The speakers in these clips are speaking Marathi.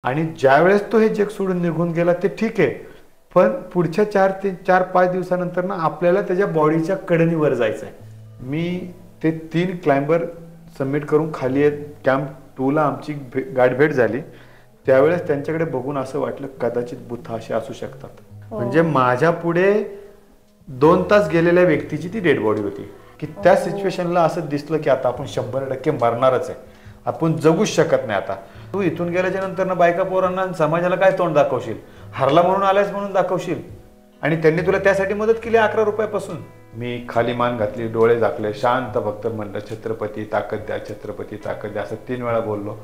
आणि ज्यावेळेस तो हे जग सोडून निघून गेला ते ठीक आहे, पण पुढच्या 4-5 दिवसानंतर ना आपल्याला त्याच्या बॉडीच्या कडणीवर जायचं आहे. मी ते 3 क्लाइंबर सबमिट करून खाली येत कॅम्प 2ला आमची गाठभेट झाली. त्यावेळेस त्यांच्याकडे बघून असं वाटलं कदाचित बुद्ध असे असू शकतात. म्हणजे माझ्या पुढे 2 तास गेलेल्या व्यक्तीची ती डेड बॉडी होती की त्या सिच्युएशनला असं दिसलं की आता आपण 100% मरणारच आहे, आपण जगूच शकत नाही. आता तू इथून गेल्याच्या नंतर ना बायका पोरांना समाजाला काय तोंड दाखवशील? हरला म्हणून आलायस म्हणून दाखवशील. आणि त्यांनी तुला त्यासाठी मदत केली 11 रुपयापासून. मी खाली मान घातली, डोळे झाकले, शांत फक्त म्हणलं छत्रपती ताकद द्या, छत्रपती ताकद द्या असं 3 वेळा बोललो.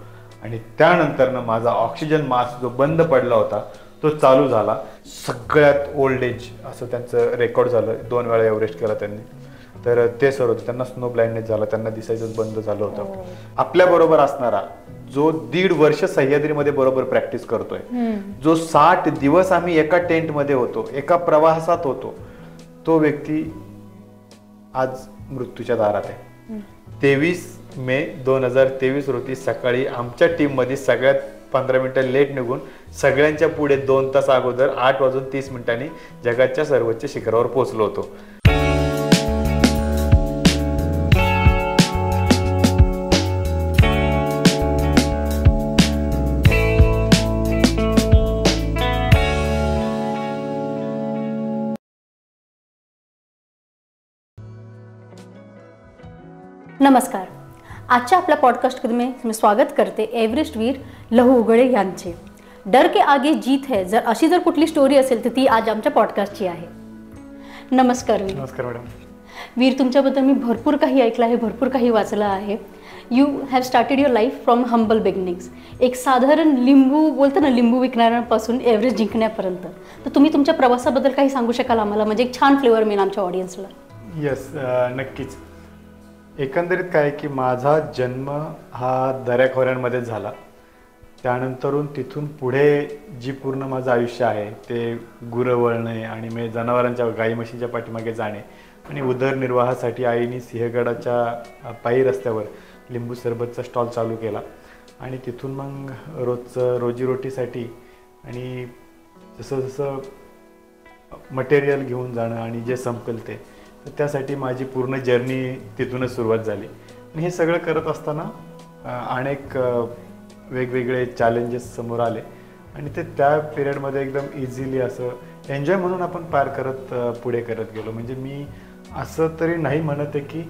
आणि त्यानंतर ना माझा ऑक्सिजन मास्क जो बंद पडला होता तो चालू झाला. सगळ्यात ओल्ड एज असं त्यांचं रेकॉर्ड झालं. 2 वेळा एव्हरेस्ट केला त्यांनी. तर ते सर होते, त्यांना स्नो ब्लाइंडनेस झाला, त्यांना दिसायचंच बंद झालं होतं. आपल्या बरोबर असणारा जो 1.5 वर्ष सह्याद्रीमध्ये बरोबर प्रॅक्टिस करतोय, जो 60 दिवस आम्ही एका टेंटमध्ये होतो, एका प्रवासात होतो, तो व्यक्ती आज मृत्यूच्या दारात आहे. 23 मे 2023 रोजी सकाळी आमच्या टीममध्ये सगळ्यात 15 मिनिटं लेट निघून सगळ्यांच्या पुढे 2 तास अगोदर 8:30 जगाच्या सर्वोच्च शिखरावर पोहोचलो होतो. नमस्कार. आजच्या आपल्या पॉडकास्टमध्ये मी स्वागत करते एव्हरेस्ट वीर लहू उगळे यांचे. डर के आगे जीत है जर अशी जर कुठली स्टोरी असेल तर ती आज आमच्या पॉडकास्टची आहे. नमस्कार वीर. नमस्कार मॅडम. वीर, तुमच्याबद्दल मी भरपूर काही ऐकलं आहे, भरपूर काही वाचलं आहे. You have started your life from humble beginnings. एक साधारण लिंबू बोलतो ना, लिंबू विकणाऱ्यांपासून एव्हरेस्ट जिंकण्यापर्यंत. तर तुम्ही तुमच्या प्रवासाबद्दल काही सांगू शकाल आम्हाला, म्हणजे एक छान फ्लेवर मिळेल आमच्या ऑडियन्सला. येस, नक्कीच. एकंदरीत काय की माझा जन्म हा दऱ्याखोऱ्यांमध्ये झाला. त्यानंतरून तिथून पुढे जी पूर्ण माझं आयुष्य आहे ते गुरं वळणे आणि मी जनावरांच्या गाई म्हशींच्या पाठीमागे जाणे आणि उदरनिर्वाहासाठी आईने सिंहगडाच्या पायी रस्त्यावर लिंबू सरबतचा स्टॉल चालू केला. आणि तिथून मग रोजचं रोजीरोटीसाठी आणि जसं जसं मटेरियल घेऊन जाणं आणि जे संपेल ते, तर त्यासाठी माझी पूर्ण जर्नी तिथूनच सुरुवात झाली. आणि हे सगळं करत असताना अनेक वेगवेगळे चॅलेंजेस समोर आले आणि ते त्या पिरियडमध्ये एकदम इझिली असं एन्जॉय म्हणून आपण पार करत पुढे करत गेलो. म्हणजे मी असं तरी नाही म्हणत आहे की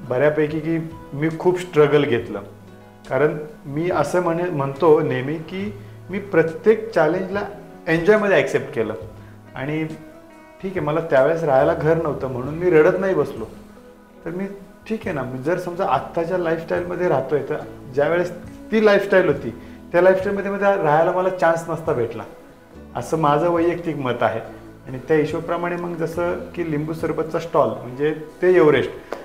बऱ्यापैकी की मी खूप स्ट्रगल घेतलं, कारण मी असं म्हणतो नेहमी की मी प्रत्येक चॅलेंजला एन्जॉयमध्ये ॲक्सेप्ट केलं. आणि ठीक आहे, मला त्यावेळेस राहायला घर नव्हतं म्हणून मी रडत नाही बसलो. तर मी ठीक आहे ना, मी जर समजा आत्ताच्या लाईफस्टाईलमध्ये राहतोय तर ज्यावेळेस ती लाईफस्टाईल होती त्या लाईफस्टाईलमध्ये राहायला मला चान्स नसता भेटला, असं माझं वैयक्तिक मत आहे. आणि त्या हिशोबाप्रमाणे मग जसं की लिंबू सरबतचा स्टॉल म्हणजे ते एव्हरेस्ट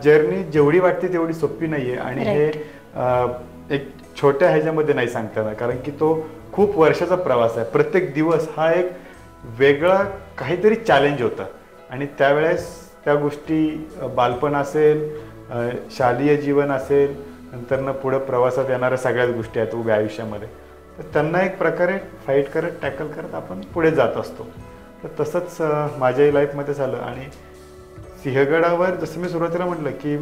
जर्नी जेवढी वाटते तेवढी सोपी नाही आहे. आणि हे एक छोट्या ह्याच्यामध्ये नाही सांगता येणार, कारण की तो खूप वर्षाचा प्रवास आहे. प्रत्येक दिवस हा एक वेगळा काहीतरी चॅलेंज होतं. आणि त्यावेळेस त्या गोष्टी बालपण असेल, शालेय जीवन असेल, नंतरनं पुढं प्रवासात येणाऱ्या सगळ्याच गोष्टी आहेत उभ्या आयुष्यामध्ये, तर त्यांना एक प्रकारे फाईट करत टॅकल करत आपण पुढे जात असतो. तर तसंच माझ्याही लाईफमध्ये झालं. आणि सिंहगडावर जसं मी सुरुवातीला म्हटलं की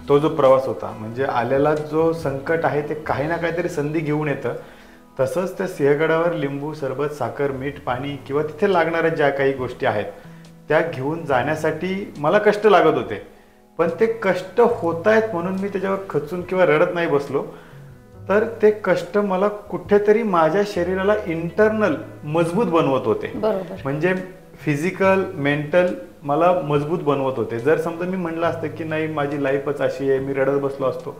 तो जो प्रवास होता म्हणजे आलेला जो संकट आहे ते काही ना काहीतरी संधी घेऊन येतं. तसंच त्या सिंहगडावर लिंबू सरबत, साखर, मीठ, पाणी किंवा तिथे लागणाऱ्या ज्या काही गोष्टी आहेत त्या घेऊन जाण्यासाठी मला कष्ट लागत होते. पण ते कष्ट होत आहेत म्हणून मी त्याच्यावर खचून किंवा रडत नाही बसलो, तर ते कष्ट मला कुठेतरी माझ्या शरीराला इंटरनल मजबूत बनवत होते. म्हणजे फिजिकल, मेंटल मला मजबूत बनवत होते. जर समजा मी म्हणलं असतं की नाही माझी लाईफच अशी आहे, मी रडत बसलो असतो,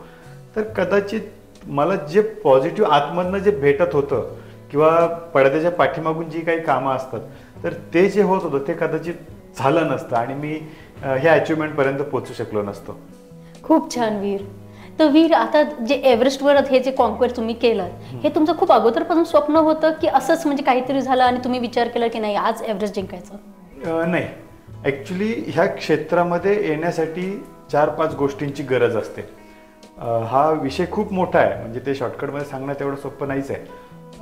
तर कदाचित मला जे पॉझिटिव्ह आतमधनं जे भेटत होतं किंवा पडद्याच्या पाठीमागून जी काही कामं असतात तर ते जे होत होतं ते कदाचित झालं नसतं आणि मी हे अचिव्हमेंटपर्यंत पोहोचू शकलो नसतो. खूप छान वीर. तर वीर, आता जे एव्हरेस्टवर हे जे कॉन्क्वेर तुम्ही केलं हे तुमचं खूप अगोदरपासून स्वप्न होतं की असंच म्हणजे काहीतरी झालं आणि तुम्ही विचार केला की नाही आज एव्हरेस्ट जिंकायचं? नाही, ॲक्च्युली ह्या क्षेत्रामध्ये येण्यासाठी 4-5 गोष्टींची गरज असते. हा विषय खूप मोठा आहे, म्हणजे ते शॉर्टकटमध्ये सांगणं तेवढं सोपं नाहीच आहे.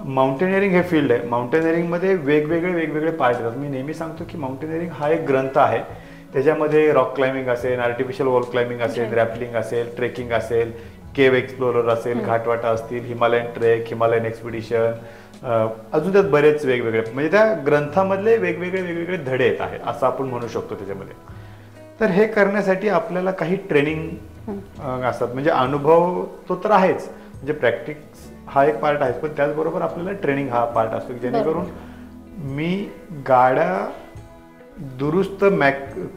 माउंटेनिअरिंग हे फील्ड आहे. माउंटेनिअरिंगमध्ये वेगवेगळे पार्ट येतात. मी नेहमी सांगतो की माउंटेनिअरिंग हा एक ग्रंथ आहे. त्याच्यामध्ये रॉक क्लाइम्बिंग असेल, आर्टिफिशियल वॉल क्लाइम्बिंग असेल, रॅपलिंग असेल, ट्रेकिंग असेल, केव्ह एक्सप्लोरर असेल, घाटवाटा असतील, हिमालयन ट्रेक, हिमालयन एक्सपिडिशन, अजून त्यात बरेच वेगवेगळे, म्हणजे त्या ग्रंथामधले वेगवेगळे धडे येत आहेत असं आपण म्हणू शकतो त्याच्यामध्ये. तर हे करण्यासाठी आपल्याला काही ट्रेनिंग असतात. म्हणजे अनुभव तो तर आहेच, म्हणजे प्रॅक्टिस हा एक पार्ट आहे, पण त्याचबरोबर आपल्याला ट्रेनिंग हा पार्ट असतो, जेणेकरून मी गाड्या दुरुस्त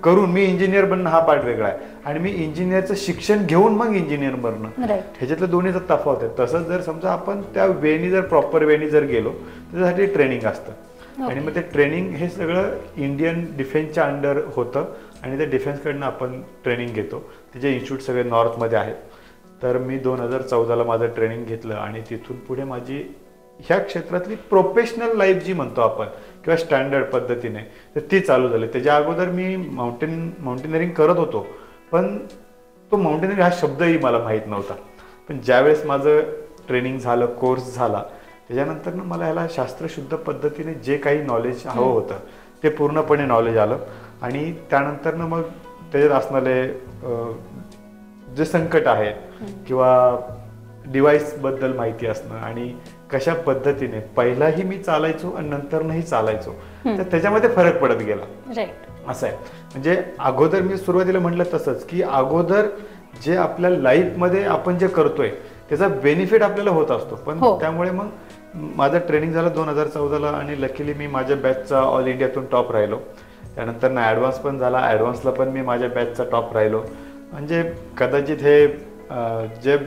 करून मी इंजिनियर बनणं हा पार्ट वेगळा आहे, आणि मी इंजिनियरचं शिक्षण घेऊन मग इंजिनियर बनणं, ह्याच्यातलं दोन्हीचा तफावत आहे. तसंच जर समजा आपण त्या वेनी जर प्रॉपर वेनी जर गेलो त्याच्यासाठी ट्रेनिंग असतं, आणि मग ते ट्रेनिंग हे सगळं इंडियन डिफेन्सच्या अंडर होतं, आणि त्या डिफेन्सकडनं आपण ट्रेनिंग घेतो. त्याचे इन्स्टिट्यूट सगळे नॉर्थमध्ये आहेत. तर मी 2014ला माझं ट्रेनिंग घेतलं, आणि तिथून पुढे माझी ह्या क्षेत्रातली प्रोफेशनल लाईफ जी म्हणतो आपण किंवा स्टँडर्ड पद्धतीने, तर ती चालू झाली. त्याच्या अगोदर मी माउंटेनिअरिंग करत होतो, पण तो माउंटेनिअरिंग हा शब्दही मला माहीत नव्हता. पण ज्यावेळेस माझं ट्रेनिंग झालं, कोर्स झाला, त्याच्यानंतर मला ह्याला शास्त्रशुद्ध पद्धतीने जे काही नॉलेज हवं होतं ते पूर्णपणे नॉलेज आलं. आणि त्यानंतर मग त्याच्यात असणारे जे संकट आहेत किंवा डिव्हाइसबद्दल माहिती असणं, आणि कशा पद्धतीने पहिलाही मी चालायचो आणि नंतरही चालायचो, तर त्याच्यामध्ये फरक पडत गेला. असं आहे. म्हणजे अगोदर मी सुरुवातीला म्हटलं तसंच की अगोदर जे आपल्या लाईफमध्ये आपण जे करतोय त्याचा बेनिफिट आपल्याला होत असतो, पण त्यामुळे मग माझं ट्रेनिंग झालं 2014ला, आणि लकीली मी माझ्या बॅचचा ऑल इंडियातून टॉप राहिलो. त्यानंतर ना ॲडव्हान्स पण झाला, ॲडव्हान्सला पण मी माझ्या बॅचचा टॉप राहिलो. म्हणजे कदाचित हे जे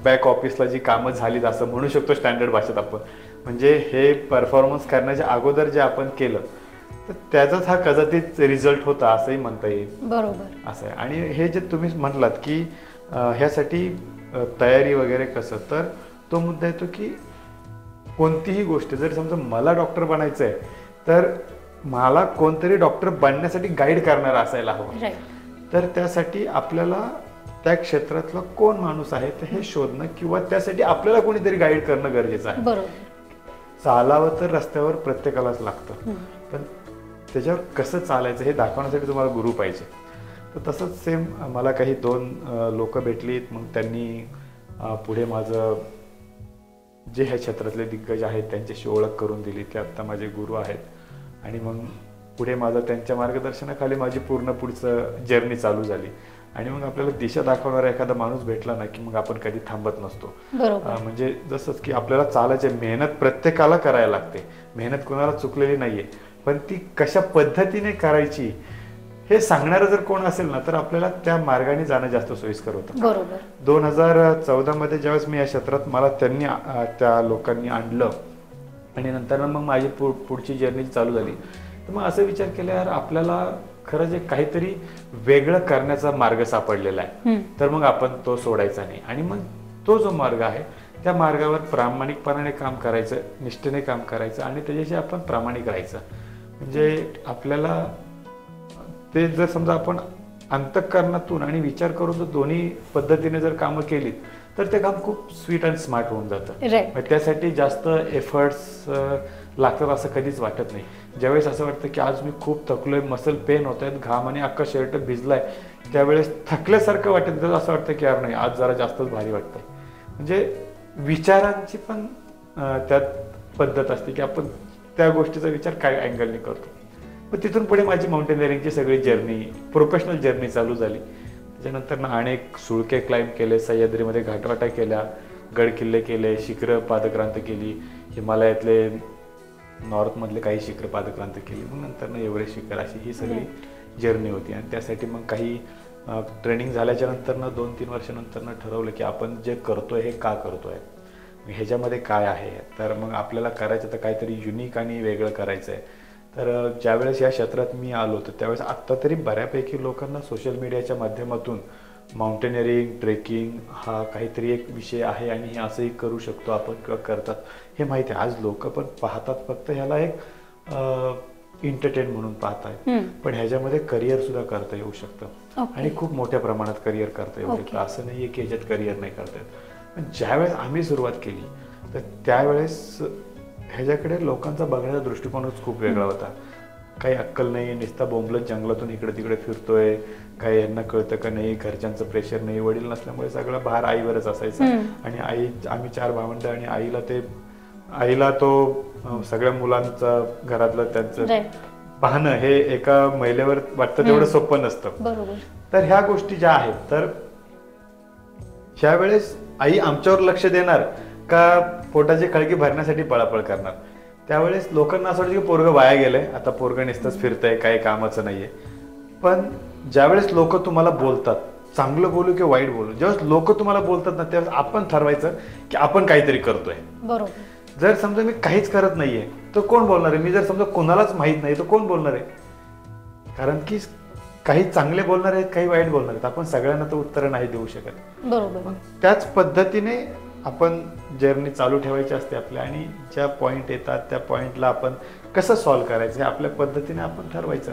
बॅक ऑफिसला जी कामं झालीत असं म्हणू शकतो स्टँडर्ड भाषेत आपण. म्हणजे हे परफॉर्मन्स करण्याच्या अगोदर जे आपण केलं तर त्याचाच हा कदाचित रिझल्ट होता असंही म्हणता येईल. बरोबर असं आहे. आणि हे जे तुम्ही म्हटलात की ह्यासाठी तयारी वगैरे कसं, तर तो मुद्दा येतो की कोणतीही गोष्ट जर समजा मला डॉक्टर बनायचं आहे, तर मला कोणतरी डॉक्टर बनण्यासाठी गाईड करणारा असायला हवं. तर त्यासाठी आपल्याला त्या क्षेत्रातला कोण माणूस आहे ते हे शोधणं, किंवा त्यासाठी आपल्याला कोणीतरी गाईड करणं गरजेचं आहे. चालावं तर रस्त्यावर प्रत्येकालाच लागतं, पण त्याच्यावर कसं चालायचं हे दाखवण्यासाठी तुम्हाला गुरु पाहिजे. तर तसंच सेम मला काही 2 लोक भेटलीत. मग त्यांनी पुढे माझं जे ह्या क्षेत्रातले दिग्गज आहेत त्यांच्याशी ओळख करून दिली, ते आत्ता माझे गुरु आहेत. आणि मग पुढे माझं त्यांच्या मार्गदर्शनाखाली माझी पूर्ण पुढचं जर्नी चालू झाली. आणि मग आपल्याला दिशा दाखवणारा एखादा माणूस भेटला ना की मग आपण कधी थांबत नसतो. म्हणजे जसंच की आपल्याला चालायचे, मेहनत प्रत्येकाला करायला लागते, मेहनत कोणाला चुकलेली नाहीये, पण ती कशा पद्धतीने करायची हे सांगणारं जर कोण असेल ना तर आपल्याला त्या मार्गाने जाणं जास्त सोयीस्कर होतं. 2014मध्ये ज्यावेळेस मी या क्षेत्रात मला त्या लोकांनी आणलं, आणि नंतर मग माझी पुढची जर्नी चालू झाली, तर मग असं विचार केला यार आपल्याला खरंच एक काहीतरी वेगळं करण्याचा मार्ग सापडलेला आहे, तर मग आपण तो सोडायचा नाही. आणि मग तो जो मार्ग आहे त्या मार्गावर प्रामाणिकपणाने काम करायचं, निष्ठेने काम करायचं, आणि त्याच्याशी आपण प्रामाणिक राहायचं. म्हणजे आपल्याला ते जर समजा आपण अंतःकरणातून आणि विचार करून जर दोन्ही पद्धतीने जर कामं केलीत तर ते काम खूप स्वीट अँड स्मार्ट होऊन जातं. त्यासाठी जास्त एफर्ट्स लागतात असं कधीच वाटत नाही. ज्यावेळेस असं वाटतं की आज मी खूप थकलोय, मसल पेन होत आहेत, घाम आणि अख्खा शर्ट भिजलाय, त्यावेळेस थकल्यासारखं वाटत, तर असं वाटतं की यार नाही आज जरा जास्तच भारी वाटतंय. म्हणजे विचारांची पण त्यात पद्धत असते की आपण त्या गोष्टीचा विचार काय अँगलने करतो. पण तिथून पुढे माझी माउंटेनिअरिंगची सगळी जर्नी, प्रोफेशनल जर्नी चालू झाली. त्याच्यानंतर अनेक सुळके क्लाइम्ब केले, सह्याद्रीमध्ये घाटवाटा केल्या, गड किल्ले केले, शिखरं पादक्रांत केली, हिमालयातले नॉर्थमधले काही शिखर पादक्रांत केली, मग नंतर एव्हरेस्ट शिखर, अशी ही सगळी जर्नी होती. आणि त्यासाठी मग काही ट्रेनिंग झाल्याच्या नंतर 2-3 वर्षानंतर ठरवलं की आपण जे करतोय हे का करतोय, ह्याच्यामध्ये काय आहे. तर मग आपल्याला करायचं तर काहीतरी युनिक आणि वेगळं करायचं आहे. तर ज्यावेळेस या क्षेत्रात मी आलो तर त्यावेळेस आत्ता तरी बऱ्यापैकी लोकांना सोशल मीडियाच्या माध्यमातून माउंटेनिअरिंग, ट्रेकिंग हा काहीतरी एक विषय आहे आणि हे असंही करू शकतो आपण किंवा करतात हे माहिती आहे. आज लोक पण पाहतात, फक्त ह्याला एक एंटरटेन म्हणून पाहतायत, पण ह्याच्यामध्ये करिअर सुद्धा करता येऊ शकतं आणि खूप मोठ्या प्रमाणात करिअर करता येऊ शकतं. असं नाहीये की ह्याच्यात करिअर नाही करता येत. पण ज्यावेळेस आम्ही सुरुवात केली तर त्यावेळेस ह्याच्याकडे लोकांचा बघण्याचा दृष्टिकोनच खूप वेगळा होता. काही अक्कल नाही, नुसता बोंबलत जंगलातून इकडे तिकडे फिरतोय, काही यांना कळतं का नाही, घरच्यांचं प्रेशर नाही, वडील नसल्यामुळे सगळं भार आईवरच असायचा. आणि आम्ही 4 भावंड आणि आईला तो सगळ्या मुलांचं घरातलं त्यांचं पाहणं हे एका महिलेवर वाटतं तेवढं सोपं नसतं. तर ह्या गोष्टी ज्या आहेत, तर ह्या वेळेस आई आमच्यावर लक्ष देणार का पोटाची खळगी भरण्यासाठी पळापळ करणार. त्यावेळेस लोकांना असं वाटतं की पोरगं वाया गेलंय, आता पोरगं नुसतंच फिरतंय, काही कामाचं नाहीये. पण ज्यावेळेस लोक तुम्हाला बोलतात, चांगलं बोलू किंवा वाईट बोलू, ज्यावेळेस लोक तुम्हाला बोलतात ना, त्यावेळेस आपण ठरवायचं की आपण काहीतरी करतोय. जर समजा मी काहीच करत नाहीये तर कोण बोलणार आहे? मी जर समजा कोणालाच माहित नाही तर कोण बोलणार आहे? कारण की काही चांगले बोलणार आहेत, काही वाईट बोलणार आहेत. आपण सगळ्यांना तर उत्तरं नाही देऊ शकत. बरोबर. त्याच पद्धतीने आपण जर्नी चालू ठेवायची असते आपल्या, आणि ज्या पॉईंट येतात त्या पॉईंटला आपण कसं सॉल्व्ह करायचं हे आपल्या पद्धतीने आपण ठरवायचं.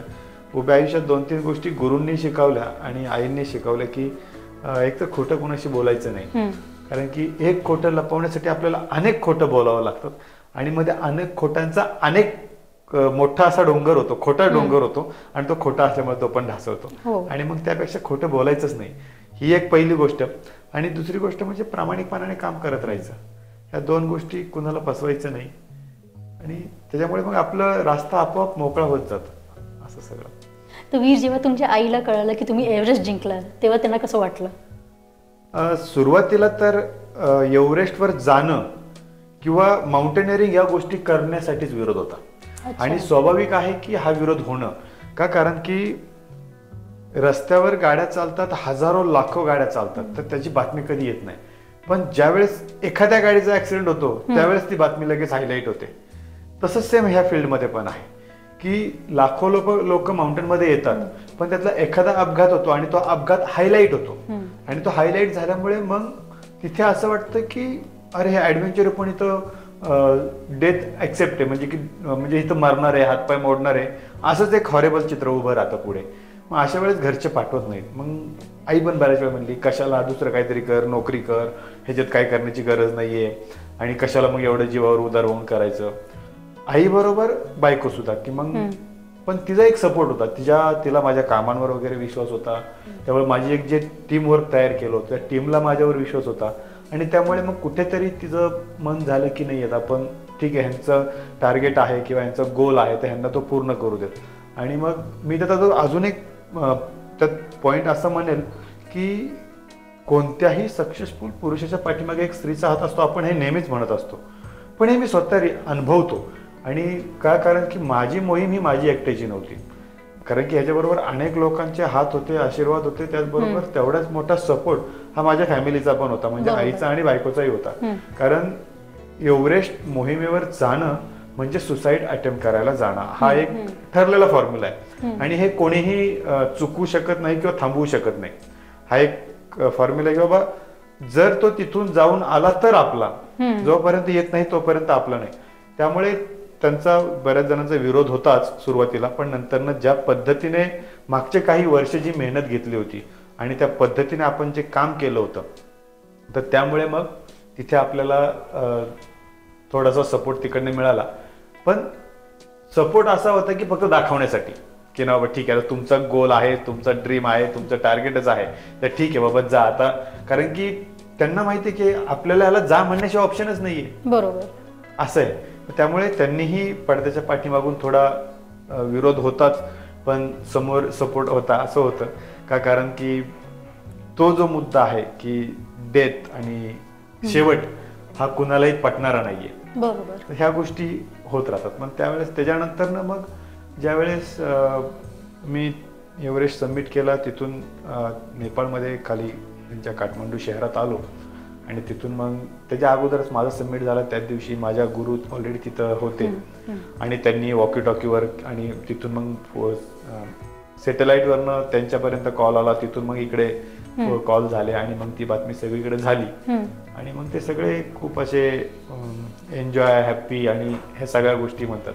उभ्या आयुष्यात 2-3 गोष्टी गुरूंनी शिकवल्या आणि आईंनी शिकवल्या की एक तर खोटं कोणाशी बोलायचं नाही. कारण की एक खोटं लपवण्यासाठी आपल्याला अनेक खोटं बोलावं लागतं, आणि मध्ये अनेक खोट्यांचा मोठा असा डोंगर होतो, खोटा डोंगर होतो, आणि तो खोटा असल्यामुळे तो पण ढासळतो. आणि मग त्यापेक्षा खोटं बोलायचंच नाही, ही एक पहिली गोष्ट. आणि दुसरी गोष्ट म्हणजे प्रामाणिकपणाने काम करत राहायचं. ह्या 2 गोष्टी कुणाला फसवायचं नाही, आणि त्याच्यामुळे मग आपलं रास्ता आपोआप मोकळा होत जातं असं सगळं. तर वीर, जेव्हा तुमच्या आईला कळलं की तुम्ही एव्हरेस्ट जिंकला, तेव्हा त्यांना कसं वाटलं? सुरुवातीला तर एव्हरेस्टवर जाणं किंवा माउंटेनिअरिंग या गोष्टी करण्यासाठीच विरोध होता. आणि स्वाभाविक आहे की हा विरोध होणं का, कारण की रस्त्यावर गाड्या चालतात, हजारो लाखो गाड्या चालतात, तर त्याची बातमी कधी येत नाही. पण ज्यावेळेस एखाद्या गाडीचा ऍक्सिडेंट होतो त्यावेळेस ती बातमी लगेच हायलाईट होते. तसंच सेम ह्या फील्डमध्ये पण आहे की लाखो लोक माउंटेनमध्ये येतात, पण त्यातला एखादा अपघात होतो आणि तो अपघात हायलाईट होतो, आणि तो हायलाईट झाल्यामुळे मग तिथे असं वाटतं की अरे हे ऍडव्हेंचर पण इथं डेथ ऍक्सेप्ट आहे, म्हणजे इथं मरणार आहे, हातपाय मोडणार आहे, असंच एक हॉरेबल चित्र उभं राहतं पुढे. मग अशा वेळेस घरचे पाठवत नाहीत. मग आई पण बऱ्याच वेळा म्हणली कशाला, दुसरं काहीतरी कर, नोकरी कर, ह्याच्यात काय करण्याची गरज नाहीये, आणि कशाला मग एवढं जीवावर उदार होऊन करायचं. आई बरोबर बायको सुद्धा की मग, पण तिचा एक सपोर्ट होता, तिला माझ्या कामांवर वगैरे विश्वास होता. त्यामुळे माझी एक जे टीम वर्क तयार केलं होतं त्या टीमला माझ्यावर विश्वास होता, आणि त्यामुळे मग कुठेतरी तिचं मन झालं की नाही आता आपण ठीक आहे, ह्यांचं टार्गेट आहे किंवा ह्यांचं गोल आहे तर ह्यांना तो पूर्ण करू देत. आणि मग मी त्याचा अजून एक त्यात पॉईंट असं म्हणेल की कोणत्याही सक्सेसफुल पुरुषाच्या पाठीमागे एक स्त्रीचा हात असतो, आपण हे नेहमीच म्हणत असतो, पण हे मी स्वतः अनुभवतो. आणि का, कारण की माझी मोहीम ही माझी एकट्याची नव्हती, कारण की ह्याच्याबरोबर अनेक लोकांचे हात होते, आशीर्वाद होते, त्याचबरोबर तेवढाच मोठा सपोर्ट हा माझ्या फॅमिलीचा पण होता, म्हणजे आईचा आणि बायकोचाही होता. कारण एव्हरेस्ट मोहिमेवर जाणं म्हणजे सुसाईड अटेम्प्ट करायला जाणं हा एक ठरलेला फॉर्म्युला आहे, आणि हे कोणीही चुकवू शकत नाही किंवा थांबवू शकत नाही. हा एक फॉर्म्युला आहे की बाबा जर तो तिथून जाऊन आला तर आपला, जोपर्यंत येत नाही तोपर्यंत आपला नाही. त्यामुळे त्यांचा बऱ्याच जणांचा विरोध होताच सुरुवातीला, पण नंतरनं ज्या पद्धतीने मागचे काही वर्ष जी मेहनत घेतली होती आणि त्या पद्धतीने आपण जे काम केलं होतं, तर त्यामुळे मग तिथे आपल्याला थोडासा सपोर्ट तिकडनं मिळाला. पण सपोर्ट असा होता की फक्त दाखवण्यासाठी की ना बाबा ठीक आहे, तुमचा गोल आहे, तुमचा ड्रीम आहे, तुमचं टार्गेटच आहे, तर ठीक आहे बाबा जा आता. कारण की त्यांना माहिती आहे की आपल्याला याला जा म्हणण्याशिवाय ऑप्शनच नाहीये. बरोबर असं आहे. त्यामुळे त्यांनीही पडद्याच्या पाठीमागून थोडा विरोध होताच, पण समोर सपोर्ट होता. असं होतं का, कारण की तो जो मुद्दा आहे की डेथ आणि शेवट हा कुणालाही पटणारा नाहीये. बरोबर. ह्या गोष्टी होत राहतात. मग त्यावेळेस त्याच्यानंतर ना मग ज्यावेळेस मी एव्हरेस्ट सबमिट केला, तिथून नेपाळमध्ये खाली त्यांच्या काठमांडू शहरात आलो, आणि तिथून मग त्याच्या अगोदरच माझा सबमिट झाला. त्याच दिवशी माझ्या गुरु ऑलरेडी तिथं होते, आणि त्यांनी वॉकी टॉकीवर, आणि तिथून मग सॅटेलाइटवरनं त्यांच्यापर्यंत कॉल आला, तिथून मग इकडे कॉल झाले, आणि मग ती बातमी सगळीकडे झाली. आणि मग ते सगळे खूप असे एन्जॉय, हॅप्पी आणि ह्या सगळ्या गोष्टी म्हणतात.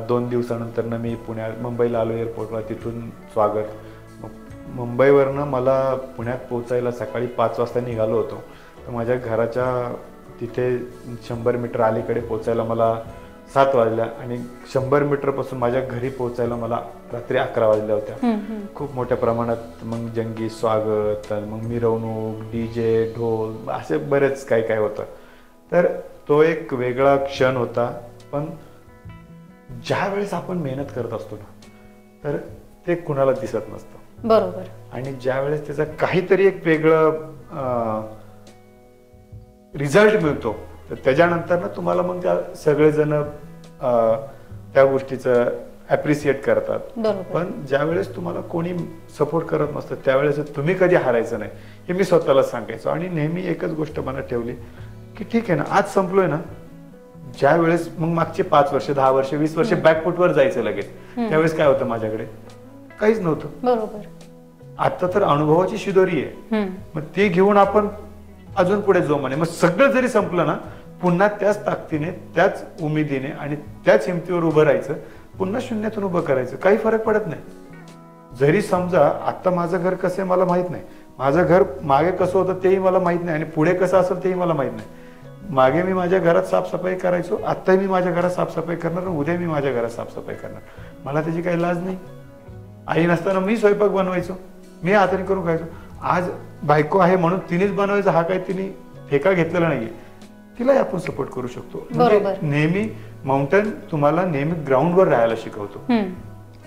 2 दिवसानंतर मी मुंबईला आलो एअरपोर्टला, तिथून स्वागत. मुंबईवरनं मला पुण्यात पोहोचायला सकाळी 5 वाजता निघालो होतो, तर माझ्या घराच्या तिथे 100 मीटर अलीकडे पोचायला मला 7 वाजल्या आणि 100 मीटरपासून माझ्या घरी पोचायला मला रात्री 11 वाजल्या होत्या. खूप मोठ्या प्रमाणात मग जंगी स्वागत, मग मिरवणूक, डीजे, ढोल, असे बरेच काय काय होतं. तर तो एक वेगळा क्षण होता. पण ज्या वेळेस आपण मेहनत करत असतो ना, तर ते कुणाला दिसत नसतं. बरोबर. आणि ज्या वेळेस त्याचा काहीतरी एक वेगळं रिझल्ट मिळतो, तर त्याच्यानंतर ना तुम्हाला मग त्या सगळेजण त्या गोष्टीचं ऍप्रिशिएट करतात. पण ज्या वेळेस तुम्हाला कोणी सपोर्ट करत नसतं त्यावेळेस तुम्ही कधी हारायचं नाही हे मी स्वतःला सांगायचो. आणि नेहमी एकच गोष्ट मनात ठेवली की ठीक आहे ना, आज संपलोय ना, ज्या वेळेस मग मागचे 5 वर्ष 10 वर्ष 20 वर्ष बॅकफुटवर जायचं लगेच, त्यावेळेस काय होतं माझ्याकडे काहीच नव्हतं. बरोबर. आता तर अनुभवाची शिदोरी आहे, मग ते घेऊन आपण अजून पुढे जोमाने, मग सगळं जरी संपलं ना, पुन्हा त्याच ताकदीने, त्याच उमेदीने आणि त्याच हिमतीवर उभं राहायचं, पुन्हा शून्यातून उभं करायचं. काही फरक पडत नाही. जरी समजा आता माझं घर कसं आहे मला माहित नाही, माझं घर मागे कसं होतं तेही मला माहित नाही, आणि पुढे कसं असेल तेही मला माहित नाही. मागे मी माझ्या घरात साफसफाई करायचो, आत्ताही मी माझ्या घरात साफसफाई करणार, उद्या मी माझ्या घरात साफसफाई करणार. मला त्याची काही लाज नाही. आई नसताना मी स्वयंपाक बनवायचो, मी हाताने करून खायचो. आज बायको आहे म्हणून तिनेच बनवायचं हा काही तिने ठेका घेतलेला नाहीये, तिलाही आपण सपोर्ट करू शकतो. म्हणजे नेहमी माउंटन तुम्हाला नेहमी ग्राउंडवर राहायला शिकवतो.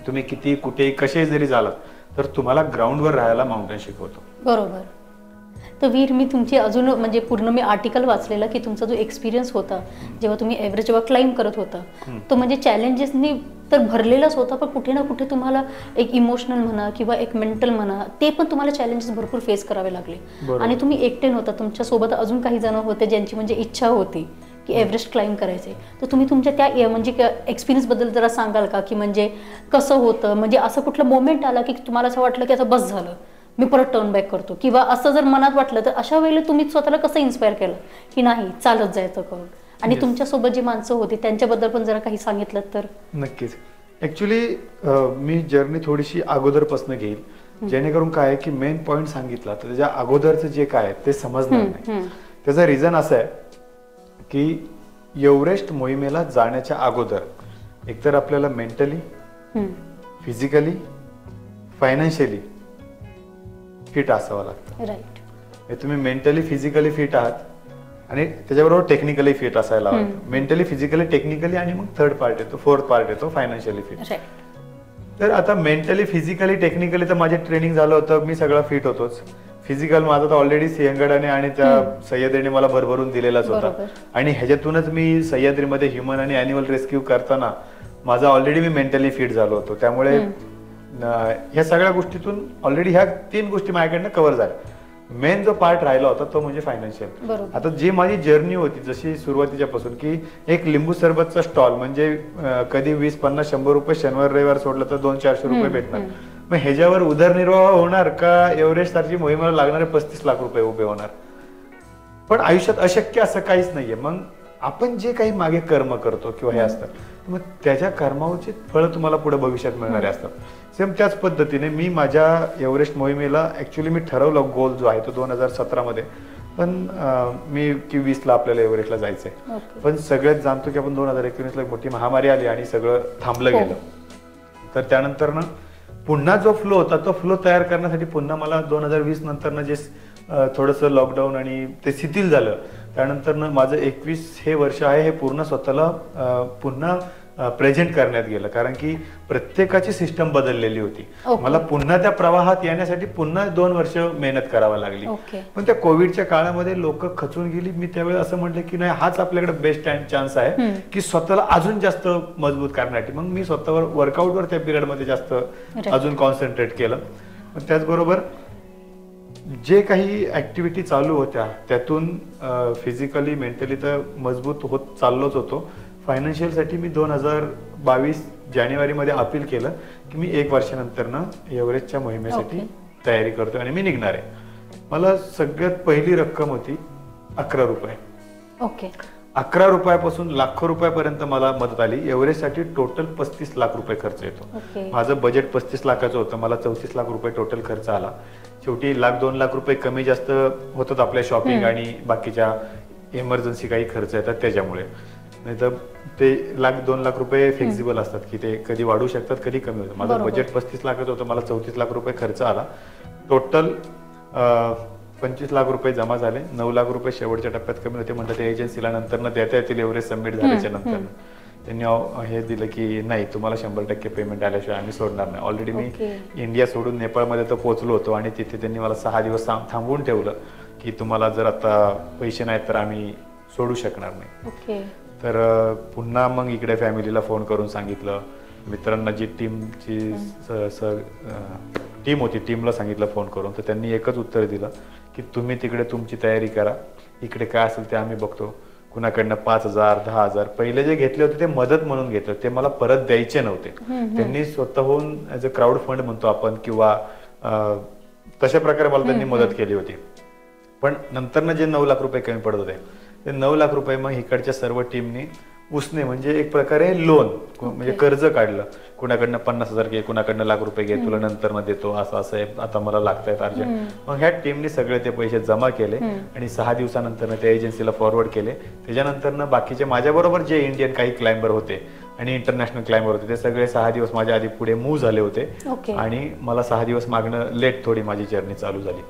तुम्ही किती कुठे कसे जरी झालात तर तुम्हाला ग्राउंडवर राहायला माउंटन शिकवतो. बरोबर. तर वीर, मी तुमची अजून म्हणजे पूर्ण मी आर्टिकल वाचलेला की तुमचा जो एक्सपिरियन्स होता जेव्हा तुम्ही एव्हरेज जेव्हा क्लाइंब करत होता, तो म्हणजे चॅलेंजेसनी तर भरलेलाच होता, पण कुठे ना कुठे तुम्हाला एक इमोशनल म्हणा किंवा एक मेंटल म्हणा, ते पण तुम्हाला चॅलेंजेस भरपूर फेस करावे लागले. आणि तुम्ही एकटे नव्हता, तुमच्यासोबत अजून काही जण होते ज्यांची म्हणजे इच्छा होती की एव्हरेस्ट क्लाइंब करायचे. तर तुम्ही तुमच्या त्या म्हणजे एक्सपिरियन्स बद्दल जरा सांगाल का, की म्हणजे कसं होतं, म्हणजे असं कुठलं मोमेंट आला की तुम्हाला असं वाटलं की आता बस झालं, मी परत टर्न बॅक करतो, किंवा असं जर मनात वाटलं तर अशा वेळेला तुम्ही स्वतःला कसं इन्स्पायर केलं की नाही चालत जायचं करून? आणि तुमच्यासोबत जी माणसं होती त्यांच्याबद्दल पण जरा काही सांगितलं तर. नक्कीच. ऍक्च्युली मी जर्नी थोडीशी अगोदरपासून घेईल, जेणेकरून काय आहे की मेन पॉइंट सांगितला तर त्याच्या अगोदरचं जे काय ते समजणार नाही. त्याचा रिझन असं आहे की एव्हरेस्ट मोहिमेला जाण्याच्या अगोदर एकतर आपल्याला मेंटली, फिजिकली, फायनान्शियली फिट असावं लागतं. राईट. तुम्ही मेंटली फिजिकली फिट आहात आणि त्याच्याबरोबर टेक्निकली फिट असायला हवं. मेंटली फिजिकली टेक्निकली आणि मग थर्ड पार्ट येतो, फोर्थ पार्ट येतो फायनान्शियली फिट. तर आता मेंटली फिजिकली टेक्निकली तर माझे ट्रेनिंग झालं होतं, मी सगळं फिट होतोच. फिजिकल माझा तर ऑलरेडी सिंहगडाने आणि त्या सह्याद्रीने मला भरभरून दिलेलाच होता, आणि ह्याच्यातूनच मी सह्याद्रीमध्ये ह्युमन आणि अॅनिमल रेस्क्यू करताना माझा ऑलरेडी मी मेंटली फिट झालो होतो. त्यामुळे ह्या सगळ्या गोष्टीतून ऑलरेडी ह्या 3 गोष्टी माझ्याकडनं कव्हर झाल्या. मेन जो पार्ट राहिला होता तो म्हणजे फायनान्शियल. आता जी माझी जर्नी होती जशी सुरुवातीच्या पासून की एक लिंबू सरबतचा स्टॉल म्हणजे कधी 20, 50, 100 रुपये शनिवार रविवार सोडलं तर 200-400 रुपये भेटणार, मग ह्याच्यावर उदरनिर्वाह होणार का एव्हरेस्ट सारखी मोहिमेला लागणारे 35 लाख रुपये उभे होणार? पण आयुष्यात अशक्य असं काहीच नाहीये. मग आपण जे काही मागे कर्म करतो किंवा हे असतात, मग त्याच्या कर्मावरची फळं तुम्हाला पुढे भविष्यात मिळणारे असतात. सेम त्याच पद्धतीने मी माझ्या एव्हरेस्ट मोहिमेला ऍक्च्युली मी ठरवलं गोल जो आहे तो 2017 मध्ये, पण मी की 20ला आपल्याला एव्हरेस्टला जायचंय. पण सगळ्यात जाणतो की आपण 2019ला एक मोठी महामारी आली आणि सगळं थांबलं गेलं. तर त्यानंतर ना पुन्हा जो फ्लो होता तो फ्लो तयार करण्यासाठी पुन्हा मला 2020 नंतर जे थोडंसं लॉकडाऊन आणि ते शिथिल झालं, त्यानंतर माझं 21 हे वर्ष आहे हे पूर्ण स्वतःला पुन्हा प्रेझेंट करण्यात गेलं, कारण की प्रत्येकाची सिस्टम बदललेली होती. मला पुन्हा त्या प्रवाहात येण्यासाठी पुन्हा 2 वर्ष मेहनत करावी लागली. पण त्या कोविडच्या काळामध्ये लोक खचून गेली. मी त्यावेळी असं म्हटलं की नाही, हाच आपल्याकडे बेस्ट चान्स आहे की स्वतःला अजून जास्त मजबूत करण्यासाठी. मग मी स्वतःवर वर्कआउटवर त्या पिरियडमध्ये जास्त अजून कॉन्सन्ट्रेट केलं. त्याचबरोबर जे काही ऍक्टिव्हिटी चालू होत्या त्यातून फिजिकली मेंटली तर मजबूत होत चाललोच होतो. फायनान्शियल साठी मी 2022 जानेवारीमध्ये अपील केलं की मी 1 वर्षानंतर एव्हरेस्टच्या मोहिमेसाठी तयारी करतोय आणि मी निघणार आहे. मला सगळ्यात पहिली रक्कम होती 11 रुपये. 11 रुपयापासून लाखो रुपयापर्यंत मला मदत आली. एव्हरेस्टसाठी टोटल 35 लाख रुपये खर्च येतो. माझं बजेट 35 लाखाचं होतं, मला 34 लाख रुपये टोटल खर्च आला. शेवटी 1-2 लाख रुपये कमी जास्त होतात आपल्या शॉपिंग आणि बाकीच्या इमर्जन्सी काही खर्च येतात त्याच्यामुळे. नाही तर ते 1,00,000-2 लाख रुपये फ्लेक्झिबल असतात की ते कधी वाढू शकतात, कधी कमी होतं. माझं बजेट 35 लाखाचं होतं, मला 34 लाख रुपये खर्च आला. टोटल 25 लाख रुपये जमा झाले. 9 लाख रुपये शेवटच्या टप्प्यात कमी होते. म्हणतात ते एजन्सीला नंतर देता येतील एव्हरेज सबमिट झाल्याच्या नंतर. त्यांनी हे दिलं की नाही, तुम्हाला 100% पेमेंट आल्याशिवाय आम्ही सोडणार नाही. ऑलरेडी मी इंडिया सोडून नेपाळमध्ये तर पोहोचलो होतो आणि तिथे त्यांनी मला 6 दिवस थांबवून ठेवलं की तुम्हाला जर आता पैसे नाहीत तर आम्ही सोडू शकणार नाही. तर पुन्हा मग इकडे फॅमिलीला फोन करून सांगितलं, मित्रांना जी टीमची टीम होती टीमला सांगितलं फोन करून. तर त्यांनी एकच उत्तर दिलं की तुम्ही तिकडे तुमची तयारी करा, इकडे काय असेल ते आम्ही बघतो. कुणाकडनं 5,000 10,000 पहिले जे घेतले होते ते मदत म्हणून घेतले, ते मला परत द्यायचे नव्हते. त्यांनी स्वतःहून ऍज अ क्राऊड फंड म्हणतो आपण किंवा तशा प्रकारे मला त्यांनी मदत केली होती. पण नंतर जे 9 लाख रुपये कमी पडत होते ते 9 लाख रुपये मग इकडच्या सर्व टीमनी उसने म्हणजे एक प्रकारे लोन म्हणजे कर्ज काढलं. कुणाकडनं 50,000 घे, कुणाकडनं लाख रुपये घे, तुला नंतर न देतो, असं असं आहे, आता मला लागतायत अर्जंट. मग ह्या टीमने सगळे ते पैसे जमा केले आणि 6 दिवसानंतर त्या एजन्सीला फॉरवर्ड केले. त्याच्यानंतर बाकीचे माझ्याबरोबर जे इंडियन काही क्लाइंबर होते आणि इंटरनॅशनल क्लाइंबर होते ते सगळे 6 दिवस माझ्या आधी पुढे मूव्ह झाले होते आणि मला 6 दिवस मागणं लेट थोडी माझी जर्नी चालू झाली.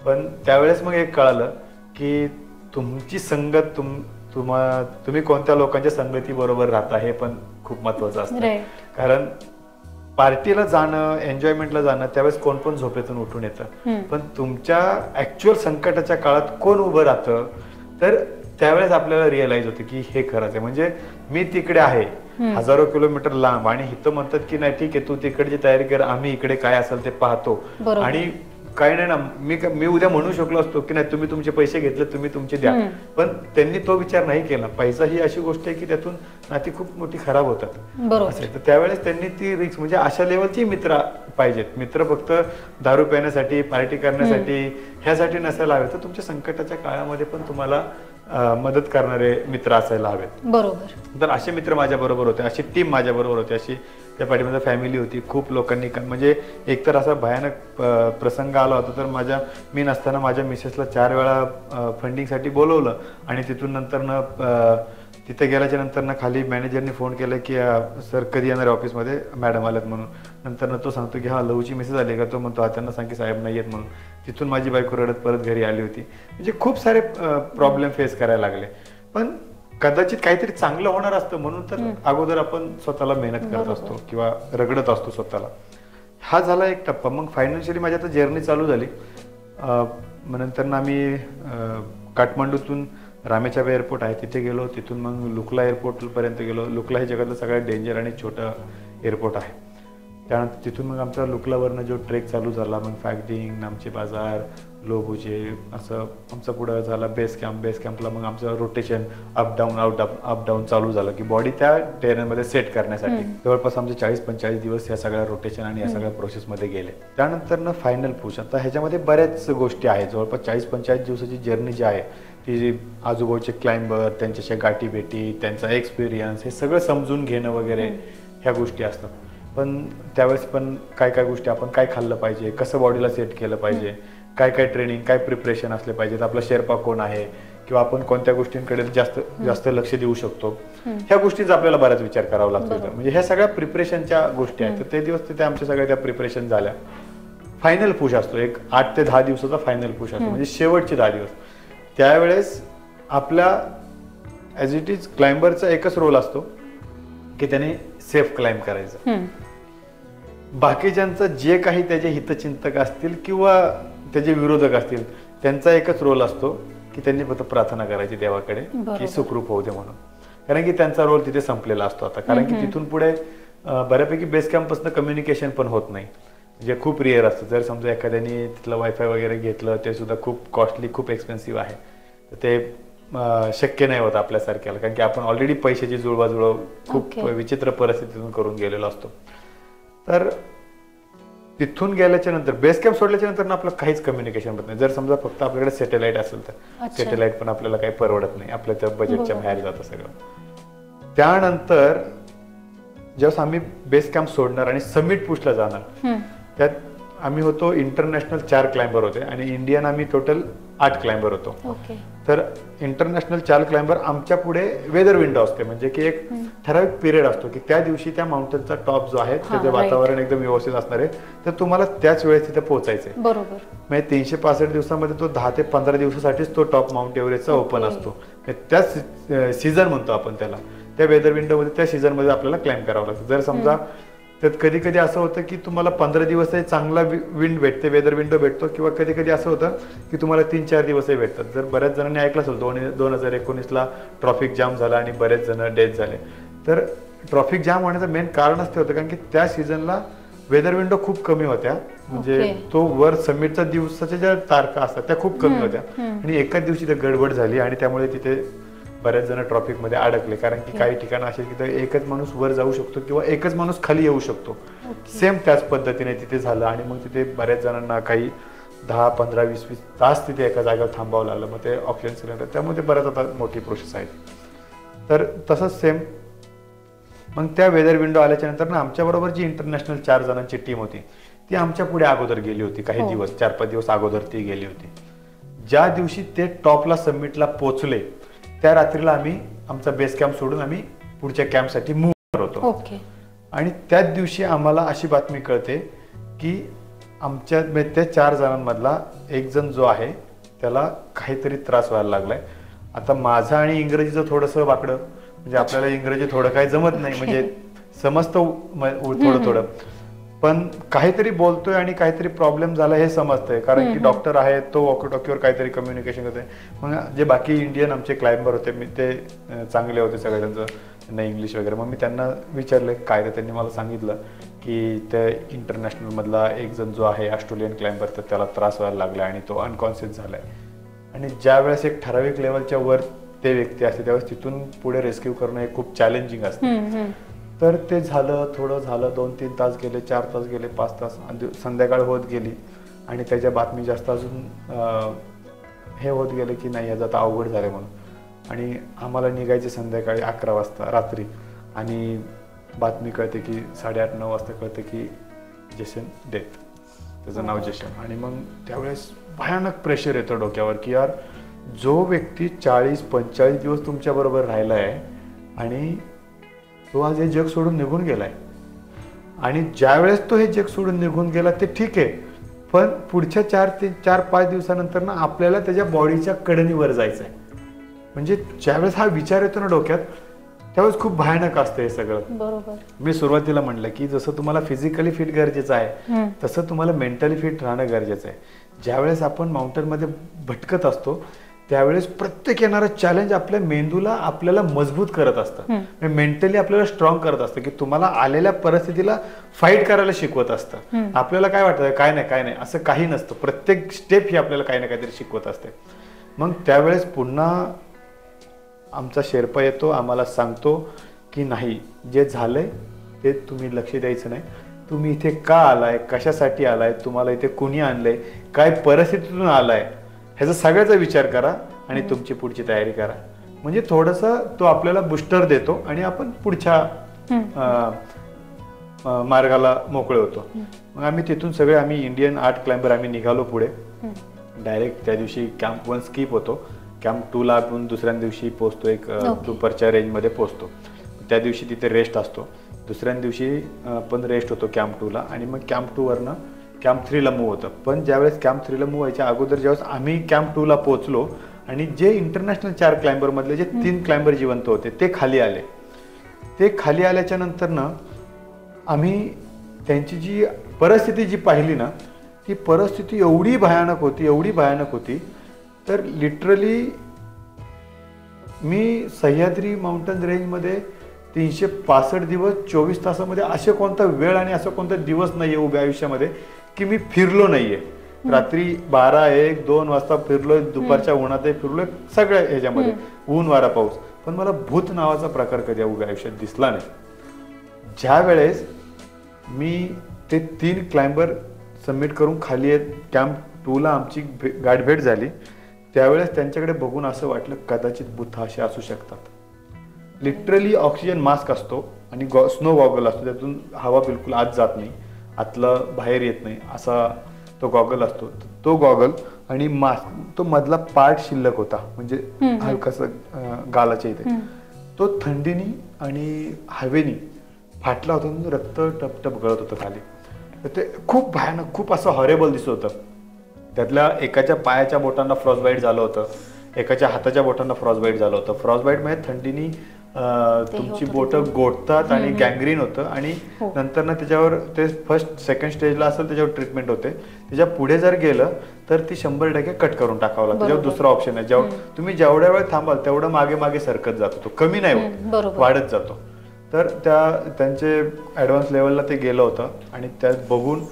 पण त्यावेळेस मग एक कळालं की तुमची संगत तुम्ही कोणत्या लोकांच्या संगती बरोबर राहता हे पण खूप महत्वाचं असतं. कारण पार्टीला जाणं, एन्जॉयमेंटला जाणं त्यावेळेस कोण पण झोपेतून उठून येतं, पण तुमच्या ऍक्च्युअल संकटाच्या काळात कोण उभं राहतं तर त्यावेळेस आपल्याला रिअलाइज होते की हे खरंच आहे. म्हणजे मी तिकडे आहे हजारो किलोमीटर लांब आणि इथं म्हणतात की नाही ठीक आहे तू तिकडची तयारी कर, आम्ही इकडे काय असेल ते पाहतो. आणि काही नाही ना, मी उद्या म्हणू शकलो असतो की नाही तुम्ही तुमचे पैसे घेतले, तुम्ही तुमचे द्या, पण त्यांनी तो विचार नाही केला. पैसा ही अशी गोष्ट आहे की त्यातून नाती खूप मोठी खराब होतात. तर त्यावेळेस त्यांनी ती रिस्क म्हणजे अशा लेवलची मित्र पाहिजेत. मित्र फक्त दारू पिण्यासाठी, पार्टी करण्यासाठी ह्यासाठी नसायला हवे, तर तुमच्या संकटाच्या काळामध्ये पण तुम्हाला मदत करणारे मित्र असायला हवेत. बरोबर. तर असे मित्र माझ्या बरोबर होते, अशी टीम माझ्या बरोबर होती, अशी त्या पाठीमध्ये फॅमिली होती. खूप लोकांनी म्हणजे एकतर असा भयानक प्रसंग आला होता तर मी नसताना माझ्या मिसेसला 4 वेळा फंडिंगसाठी बोलवलं आणि तिथून नंतर तिथे गेल्याच्या नंतर खाली मॅनेजरने फोन केला की सर कधी येणार ऑफिसमध्ये, मॅडम आल्यात म्हणून. नंतर तो सांगतो की हा लवची मेसेज आली का, तो म्हणतो त्यांना सांग की साहेब नाही येत म्हणून. तिथून माझी बायको रडत परत घरी आली होती. म्हणजे खूप सारे प्रॉब्लेम फेस करायला लागले. पण कदाचित काहीतरी चांगलं होणार असतं म्हणून तर अगोदर आपण स्वतःला मेहनत करत असतो किंवा रगडत असतो स्वतःला. हा झाला एक टप्पा. मग फायनान्शियली माझी आता जर्नी चालू झाली. नंतर आम्ही काठमांडूतून रामेछाप एअरपोर्ट आहे तिथे गेलो, तिथून मग लुकला एअरपोर्ट पर्यंत गेलो. लुकला हे जगातलं सगळ्यात डेंजर आणि छोटं एअरपोर्ट आहे. त्यानंतर तिथून मग आमचा लुकलावरनं जो ट्रेक चालू झाला, मग फॅक्टिंग, नामचे बाजार, लोबुजे, असं आमचा पुढं झाला बेस कॅम्पला मग आमचं रोटेशन अप डाऊन चालू झालं की बॉडी त्या टेरेनमध्ये सेट करण्यासाठी. जवळपास आमचे 40-45 दिवस ह्या सगळ्या रोटेशन आणि या सगळ्या प्रोसेसमध्ये गेले. त्यानंतर फायनल पुश. आता ह्याच्यामध्ये बऱ्याच गोष्टी आहेत. जवळपास 40-45 दिवसाची जर्नी जी आहे ती आजूबाजूचे क्लाइंबर, त्यांच्याशी गाठी भेटी, त्यांचा एक्सपिरियन्स हे सगळं समजून घेणं वगैरे ह्या गोष्टी असतात. पण त्यावेळेस पण काय काय गोष्टी आपण काय खाल्लं पाहिजे, कसं बॉडीला सेट केलं पाहिजे, काय काय ट्रेनिंग, काय प्रिपरेशन असले पाहिजेत, आपला शेर्पा कोण आहे किंवा आपण कोणत्या गोष्टींकडे जास्त लक्ष देऊ शकतो, ह्या गोष्टींचा आपल्याला बराच विचार करावा लागतो. म्हणजे ह्या सगळ्या प्रिपरेशनच्या गोष्टी आहेत. तर ते दिवस तिथे आमच्या सगळ्या त्या प्रिपरेशन झाल्या. फायनल पुश असतो एक 8 ते 10 दिवसाचा फायनल पुश असतो, म्हणजे शेवटचे 10 दिवस. त्यावेळेस आपल्या ॲज इट इज क्लाइंबरचा एकच रोल असतो की त्याने सेफ क्लाइंब करायचं. बाकीच्यांचं जे काही त्याचे हितचिंतक असतील किंवा त्याचे विरोधक असतील त्यांचा एकच रोल असतो की त्यांनी फक्त प्रार्थना करायची देवाकडे की सुखरूप होऊ दे म्हणून. कारण की त्यांचा रोल तिथे संपलेला असतो आता. कारण की तिथून पुढे बऱ्यापैकी बेस कॅम्पपासून कम्युनिकेशन पण होत नाही, म्हणजे खूप रिअर असतं. जर समजा एखाद्याने तिथलं वायफाय वगैरे घेतलं ते सुद्धा खूप कॉस्टली, खूप एक्सपेन्सिव्ह आहे. तर ते शक्य नाही होत आपल्यासारख्याला, कारण की आपण ऑलरेडी पैशाची जुळवाजुळव खूप विचित्र परिस्थितीतून करून गेलेलो असतो. तर तिथून गेल्याच्या नंतर बेस कॅम्प सोडल्याच्या नंतर आपलं काहीच कम्युनिकेशन होत नाही. जर समजा फक्त आपल्याकडे सॅटेलाइट असेल तर सॅटेलाइट पण आपल्याला काही परवडत नाही, आपल्या त्या बजेटच्या बाहेर जातं सगळं. त्यानंतर जेव्हा आम्ही बेस कॅम्प सोडणार आणि समिट पुशला जाणार, त्यात आम्ही होतो इंटरनॅशनल 4 क्लाइंबर होते आणि इंडियन आम्ही टोटल 8 क्लाइंबर होतो. तर इंटरनॅशनल 4 क्लाइंबर आमच्या पुढे वेदर विंडो असते, म्हणजे की एक ठराविक पिरियड असतो की त्या दिवशी त्या माउंटनचा टॉप जो आहे त्याचं वातावरण एकदम व्यवस्थित असणार आहे, तर तुम्हाला त्याच वेळेस तिथे पोहोचायचंय. बरोबर. म्हणजे 365 दिवसामध्ये तो 10 ते 15 दिवसासाठीच तो टॉप माउंट एव्हरेस्टचा ओपन असतो. त्याच सीझन म्हणतो आपण त्याला, त्या वेदर विंडोमध्ये त्या सीझनमध्ये आपल्याला क्लाइंब करावं लागतं. जर समजा तर कधी कधी असं होतं की तुम्हाला 15 दिवसही चांगला विंड भेटते, वेदर विंडो भेटतो, किंवा कधी कधी असं होतं की तुम्हाला 3-4 दिवसही भेटतात. जर बऱ्याच जणांनी ऐकलं असेल 2019ला ट्रॉफिक जाम झाला आणि बरेच जण डेथ झाले. तर ट्रॉफिक जाम होण्याचं मेन कारणच ते होतं कारण की त्या सीझनला वेदर विंडो खूप कमी होत्या, म्हणजे तो वर समिटच्या दिवसाच्या ज्या तारखा असतात त्या खूप कमी होत्या आणि एकाच दिवशी ते गडबड झाली आणि त्यामुळे तिथे बरेच जण ट्रॉफिक मध्ये अडकले. कारण की काही ठिकाणं असे की एकच माणूस वर जाऊ शकतो किंवा एकच माणूस खाली येऊ शकतो. सेम त्याच पद्धतीने तिथे झालं आणि मग तिथे बऱ्याच जणांना काही 10, 15, 20 तास तिथे एका जागेवर थांबावं लागलं. मग ते ऑक्सिजन सिलेंडर, त्यामुळे बऱ्याच आता मोठी प्रोसेस आहे. तर तसंच सेम मग त्या वेदर विंडो आल्याच्या नंतर ना आमच्याबरोबर जी इंटरनॅशनल 4 जणांची टीम होती ती आमच्या पुढे अगोदर गेली होती. काही दिवस 4-5 दिवस अगोदर ती गेली होती. ज्या दिवशी ते टॉपला समिटला पोहोचले त्या रात्रीला आम्ही आमचा बेस कॅम्प सोडून आम्ही पुढच्या कॅम्पसाठी मूव्ह करत होतो. आणि त्याच दिवशी आम्हाला अशी बातमी कळते की आमच्या त्या 4 जणांमधला एक जण जो आहे त्याला काहीतरी त्रास व्हायला लागलाय. आता माझं आणि इंग्रजीचं थोडंसं वाकडं, म्हणजे आपल्याला इंग्रजी थोडं काही जमत नाही, म्हणजे समजतं थोडं थोडं, पण काहीतरी बोलतोय आणि काहीतरी प्रॉब्लेम झाला हे समजतंय. कारण की डॉक्टर आहे, तो वॉकीटॉकीवर काहीतरी कम्युनिकेशन करतोय. मग जे बाकी इंडियन आमचे क्लाइंबर होते, मी ते चांगले होते सगळ्यांचं, त्यांना इंग्लिश वगैरे, मग मी त्यांना विचारलं काय, तर त्यांनी मला सांगितलं की त्या इंटरनॅशनल मधला एक जण जो आहे ऑस्ट्रेलियन क्लाइंबर, तर त्याला त्रास व्हायला लागला आणि तो अनकॉन्शियस झालाय. आणि ज्या वेळेस एक ठराविक लेवलच्या वर ते व्यक्ती असते त्यावेळेस तिथून पुढे रेस्क्यू करणं हे खूप चॅलेंजिंग असतं. तर ते झालं, थोडं झालं, 2-3 तास गेले, 4 तास गेले, 5 तास, संध्याकाळ होत गेली आणि त्याच्या बातमी जास्त अजून हे होत गेले की नाही याचं आता अवघड झालं म्हणून. आणि आम्हाला निघायचे संध्याकाळी 11 वाजता रात्री आणि बातमी कळते की 8:30-9 वाजता कळते की जेसन डेथ, त्याचं नाव जेसन. आणि मग त्यावेळेस भयानक प्रेशर येतं डोक्यावर की यार जो व्यक्ती 40-45 दिवस तुमच्या बरोबर राहिला आहे आणि तो आज हे जग सोडून निघून गेलाय. आणि ज्या वेळेस तो हे जग सोडून निघून गेला ते ठीक आहे, पण पुढच्या 4-5 दिवसानंतर ना आपल्याला त्याच्या बॉडीच्या कडेनीवर जायचं आहे. म्हणजे ज्यावेळेस हा विचार येतो ना डोक्यात त्यावेळेस खूप भयानक असतं हे सगळं. बरोबर. मी सुरुवातीला म्हणलं की जसं तुम्हाला फिजिकली फिट गरजेचं आहे तसं तुम्हाला मेंटली फिट राहणं गरजेचं आहे. ज्यावेळेस आपण माउंटनमध्ये भटकत असतो त्यावेळेस प्रत्येक येणारं चॅलेंज आपल्या मेंदूला आपल्याला मजबूत करत असतं, मेंटली आपल्याला स्ट्रॉंग करत असतं की तुम्हाला आलेल्या परिस्थितीला फाईट करायला शिकवत असतं. आपल्याला काय वाटतं काय नाही असं काही नसतं, प्रत्येक स्टेप ही आपल्याला काही ना काहीतरी शिकवत असते. मग त्यावेळेस पुन्हा आमचा शेर्पा येतो, आम्हाला सांगतो की नाही जे झालंय ते तुम्ही लक्ष द्यायचं नाही, तुम्ही इथे का आलाय, कशासाठी आलाय, तुम्हाला इथे कुणी आणलंय, काय परिस्थितीतून आलाय, ह्याचा सगळ्याचा विचार करा आणि तुमची पुढची तयारी करा. म्हणजे थोडंसं तो आपल्याला बुस्टर देतो आणि आपण पुढच्या मार्गाला मोकळे होतो. मग आम्ही तिथून सगळे आम्ही इंडियन 8 क्लाइंबर आम्ही निघालो पुढे. डायरेक्ट त्या दिवशी कॅम्प 1 स्किप होतो, कॅम्प 2ला आपण दुसऱ्या दिवशी पोहोचतो, एक दुपारच्या रेंजमध्ये पोहोचतो. त्या दिवशी तिथे रेस्ट असतो, दुसऱ्या दिवशी पण रेस्ट होतो कॅम्प 2ला आणि मग कॅम्प 2 वरनं कॅम्प 3ला मूव्ह होतं. पण ज्यावेळेस कॅम्प 3ला मूव्ह व्हायच्या अगोदर ज्यावेळेस आम्ही कॅम्प 2ला पोहोचलो आणि जे इंटरनॅशनल 4 क्लाइंबर मधले जे 3 क्लाइंबर जिवंत होते ते खाली आले. ते खाली आल्याच्या नंतर ना आम्ही त्यांची जी परिस्थिती जी पाहिली ना ती परिस्थिती एवढी भयानक होती तर लिटरली मी सह्याद्री माउंटन रेंजमध्ये 365 दिवस 24 तासामध्ये असे कोणता वेळ आणि असं कोणता दिवस नाहीये उभ्या आयुष्यामध्ये की मी फिरलो नाहीये. रात्री 12, 1, 2 वाजता फिरलोय, दुपारच्या उन्हातही फिरलोय, सगळ्या ह्याच्यामध्ये ऊन वारा पाऊस, पण मला भूत नावाचा प्रकार कधी उभ्या आयुष्यात दिसला नाही. ज्या वेळेस मी ते 3 क्लाइंबर सबमिट करून खाली येत कॅम्प 2ला आमची गाठभेट झाली त्यावेळेस त्यांच्याकडे बघून असं वाटलं कदाचित भूत असे असू शकतात. लिटरली ऑक्सिजन मास्क असतो आणि स्नो गॉगल असतो, त्यातून हवा बिलकुल आत जात नाही, आतलं बाहेर येत नाही असा तो गॉगल असतो. तो गॉगल आणि तो मधला पार्ट शिल्लक होता, म्हणजे हलकासा गालाच्या इथे, तो थंडीनी आणि हवेनी फाटला होता आणि रक्त टपटप गळत होतं खाली. तर ते खूप भयानक, खूप असं हॉरेबल दिसत होतं. त्यातल्या एकाच्या पायाच्या बोटांना फ्रॉस्टबाईट झालं होतं, एकाच्या हाताच्या बोटांना फ्रॉस्टबाईट झालं होतं. फ्रॉस्टबाईट म्हणजे थंडीनी तुमची बोटं गोठतात आणि गँग्रीन होतं आणि नंतर ना त्याच्यावर ते फर्स्ट सेकंड स्टेजला असेल त्याच्यावर ट्रीटमेंट होते. त्याच्या पुढे जर गेलं तर ती 100% कट करून टाकावं लागतं. त्याच्यावर दुसरा ऑप्शन आहे, जेव्हा तुम्ही जेवढ्या वेळ थांबाल तेवढं मागे मागे सरकत जातो, तो कमी नाही होत, वाढत जातो. तर त्यांचे ऍडव्हान्स लेवलला ते गेलं होतं आणि त्यात बघून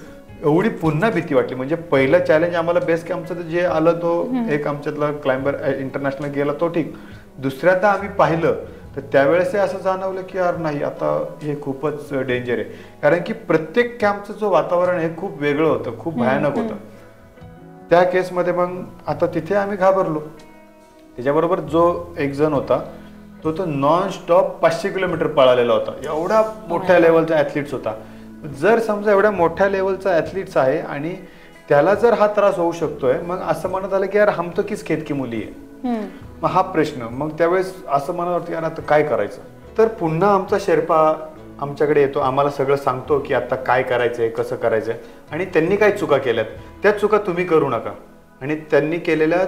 एवढी पुन्हा भीती वाटली. म्हणजे पहिलं चॅलेंज आम्हाला बेस कॅम्पचं जे आलं, तो एक आमच्यातला क्लाइंबर इंटरनॅशनल गेला तो ठीक. दुसऱ्यांदा आम्ही पाहिलं तर त्यावेळेस असं जाणवलं की यार नाही, आता हे खूपच डेंजर आहे. कारण की प्रत्येक कॅम्पचं जो वातावरण हे खूप वेगळं होतं, खूप भयानक होतं. त्या केसमध्ये मग आता तिथे आम्ही घाबरलो. त्याच्याबरोबर जो एक जण होता तो नॉन स्टॉप 500 किलोमीटर पळालेला होता. एवढा मोठ्या लेवलचा ॲथलीट्स होता. जर समजा एवढ्या मोठ्या लेवलचा ॲथलीट्स आहे आणि त्याला जर हा त्रास होऊ शकतोय, मग असं म्हणत आलं की यार हम तो किस खेत की मुली आहे. मग हा प्रश्न, मग त्यावेळेस असं म्हणत होतं यार आता काय करायचं. तर पुन्हा आमचा शेर्पा आमच्याकडे येतो, आम्हाला सगळं सांगतो की आता काय करायचंय, कसं करायचंय आणि त्यांनी काय चुका केल्यात त्या चुका तुम्ही करू नका आणि त्यांनी केलेल्या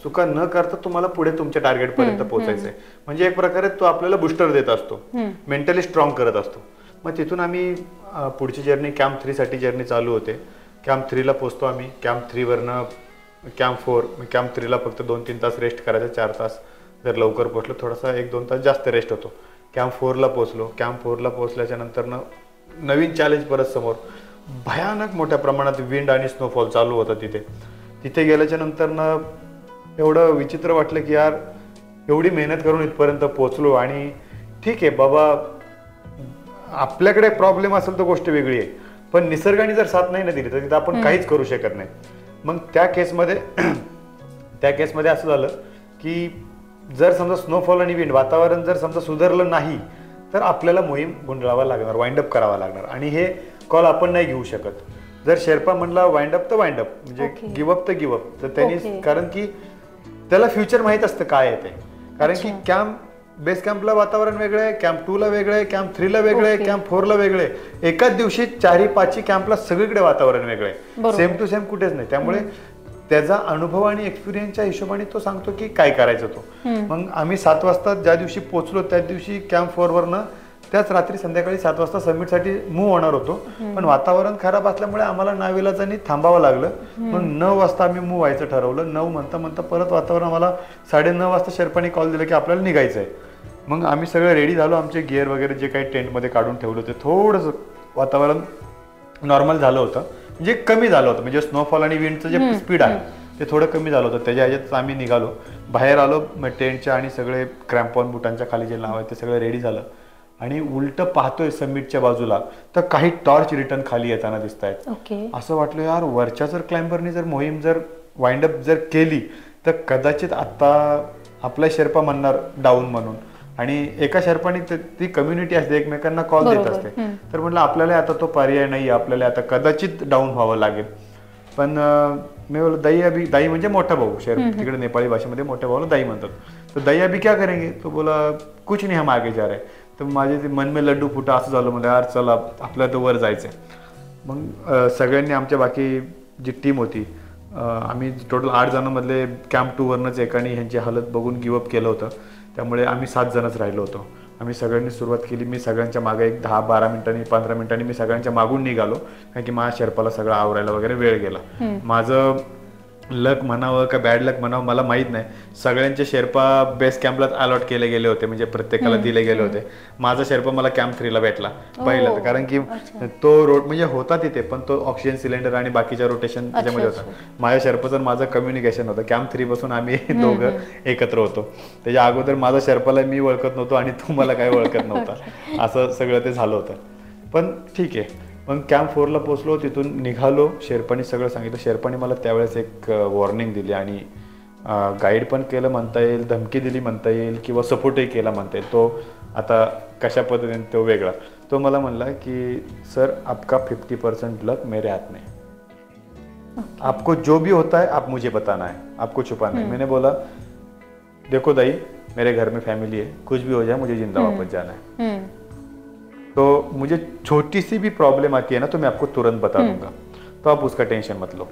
चुका न करता तुम्हाला पुढे तुमच्या टार्गेट पर्यंत पोहोचायचंय. म्हणजे एक प्रकारे तो आपल्याला बुस्टर देत असतो, मेंटली स्ट्रॉंग करत असतो. मग तिथून आम्ही पुढची जर्नी कॅम्प 3 साठी जर्नी चालू होते. कॅम्प 3 ला पोहोचतो आम्ही. कॅम्प 3 वरनं कॅम्प 4, कॅम्प 3 ला फक्त 2-3 तास रेस्ट करायचं, 4 तास जर लवकर पोहोचलो थोडासा 1-2 तास जास्त रेस्ट होतो. कॅम्प 4 ला पोहोचलो. कॅम्प 4 ला पोहोचल्याच्या नंतर नवीन चॅलेंज परत समोर. भयानक मोठ्या प्रमाणात विंड आणि स्नोफॉल चालू होता तिथे. तिथे गेल्याच्या नंतर एवढं विचित्र वाटलं की यार एवढी मेहनत करून इथपर्यंत पोहोचलो आणि ठीक आहे बाबा, आपल्याकडे प्रॉब्लेम असेल तर गोष्ट वेगळी आहे, पण निसर्गाने जर साथ नाही ना दिली तर तिथं आपण काहीच करू शकत नाही. मग त्या केसमध्ये असं झालं की जर समजा स्नोफॉल आणि विंड वातावरण जर समजा सुधारलं नाही तर आपल्याला मोहीम गुंडाळावा लागणार, वाइंडअप करावा लागणार आणि हे कॉल आपण नाही घेऊ शकत. जर शेर्पा म्हणला वाइंडअप तर वाइंडअप, म्हणजे गिवअप तर गिवअप. तर त्यांनी, कारण की त्याला फ्युचर माहित असतं काय आहे ते. कारण की कॅम्प बेस कॅम्पला वातावरण वेगळं आहे, कॅम्प 2 ला वेगळं आहे, कॅम्प 3 ला वेगळं आहे, कॅम्प 4 ला वेगळं आहे. एकाच दिवशी 4-5 कॅम्पला सगळीकडे वातावरण वेगळं आहे, सेम टू सेम कुठेच नाही. त्यामुळे त्याचा अनुभव आणि एक्सपिरियन्सच्या हिशोबाने तो सांगतो की काय करायचं तो. मग आम्ही 7 वाजता ज्या दिवशी पोहोचलो त्याच दिवशी कॅम्प 4 वरनं त्याच रात्री संध्याकाळी 7 वाजता समिटसाठी मूव्ह होणार होतो. पण वातावरण खराब असल्यामुळे आम्हाला नाविलाजाने थांबावं लागलं. मग 9 वाजता आम्ही मूव्ह व्हायचं ठरवलं. 9 म्हणता परत वातावरण आम्हाला 9:30 वाजता शेर्पाने कॉल दिला की आपल्याला निघायचं आहे. मग आम्ही सगळे रेडी झालो. आमचे गिअर वगैरे जे काही टेंटमध्ये काढून ठेवले होते, थोडंसं वातावरण नॉर्मल झालं होतं, म्हणजे कमी झालं होतं. म्हणजे स्नोफॉल आणि विंडचं जे स्पीड आहे ते थोडं कमी झालं होतं. त्याच्या ह्याच्यात आम्ही निघालो, बाहेर आलो. मग टेंटच्या आणि सगळे क्रॅम्पॉन बुटांच्या खाली जे नाव आहे ते सगळं रेडी झालं आणि उलट पाहतोय समिटच्या बाजूला तर काही टॉर्च रिटर्न खाली येताना दिसत आहेत. असं वाटलं यार वरच्या जर क्लाइंबरनी जर मोहीम जर वाइंडअप जर केली तर कदाचित आता आपला शेर्पा म्हणणार डाऊन म्हणून. आणि एका शेर्पाने ती कम्युनिटी असते, एकमेकांना कॉल देत असते. तर म्हटलं आपल्याला आता तो पर्याय नाही, आपल्याला आता कदाचित डाऊन व्हावं लागेल. पण मी बोल दाई म्हणजे मोठा भाऊ, तिकडे नेपाळी भाषेमध्ये मोठ्या भाऊला दाई म्हणतात. तर दाई अभी क्या करेंगे, तो बोला कुछ नहीं हम आगे जा रहे. तर माझे ते मन में लड्डू फुटा असं झालं. म्हणजे यार चला आपल्याला तर वर जायचंय. मग सगळ्यांनी आमच्या बाकी जी टीम होती, आम्ही टोटल 8 जणांमधले कॅम्प 2 वरनंच एकाने ह्यांची हालत बघून गिवअप केलं होतं. त्यामुळे आम्ही 7 जणच राहिलो होतो. आम्ही सगळ्यांनी सुरुवात केली. मी सगळ्यांच्या मागे एक 10-12 मिनिटांनी 15 मिनिटांनी मी सगळ्यांच्या मागून निघालो, कारण की माझ्या शेर्पाला सगळं आवरायला वगैरे वेळ गेला. माझं लक म्हणावं का बॅड लक म्हणावं मला माहित नाही. सगळ्यांचे शेर्पा बेस कॅम्पलाच अलॉट केले गेले होते, म्हणजे प्रत्येकाला दिले गेले होते. माझा शेर्पा मला कॅम्प 3 ला भेटला पहिला, कारण की तो रोड म्हणजे होता तिथे, पण तो ऑक्सिजन सिलेंडर आणि बाकीच्या रोटेशन त्याच्यामध्ये होता. माझ्या शेर्पाचं माझं कम्युनिकेशन होतं. कॅम्प 3 पासून आम्ही दोघं एकत्र होतो. त्याच्या अगोदर माझा शेर्पाला मी ओळखत नव्हतो आणि तो मला काही ओळखत नव्हता. असं सगळं ते झालं होतं. पण ठीक आहे. मग कॅम्प 4 ला पोहोचलो, तिथून निघालो. शेर्पाने सगळं सांगितलं. शेर्पाने मला त्यावेळेस एक वॉर्निंग दिली आणि गाईड पण केलं म्हणता येईल, धमकी दिली म्हणता येईल, किंवा सपोर्टही केला म्हणता येईल. तो आता कशा पद्धतीने तो वेगळा. तो मला म्हणला की सर आपका 50% लक मेरे हाथ में. आपको जो भी होता है आप मुझे बताना है, आपको छुपाना है। मैंने बोला देखो दाई, मेरे घर में फैमिली है, कुछ भी हो जाए मुझे जिंदा वापस जाना है, तो मुझे छोटी सी भी प्रॉब्लम आती है ना तो मैं आपको तुरंत बता दूंगा, तो आप उसका टेंशन मत लो।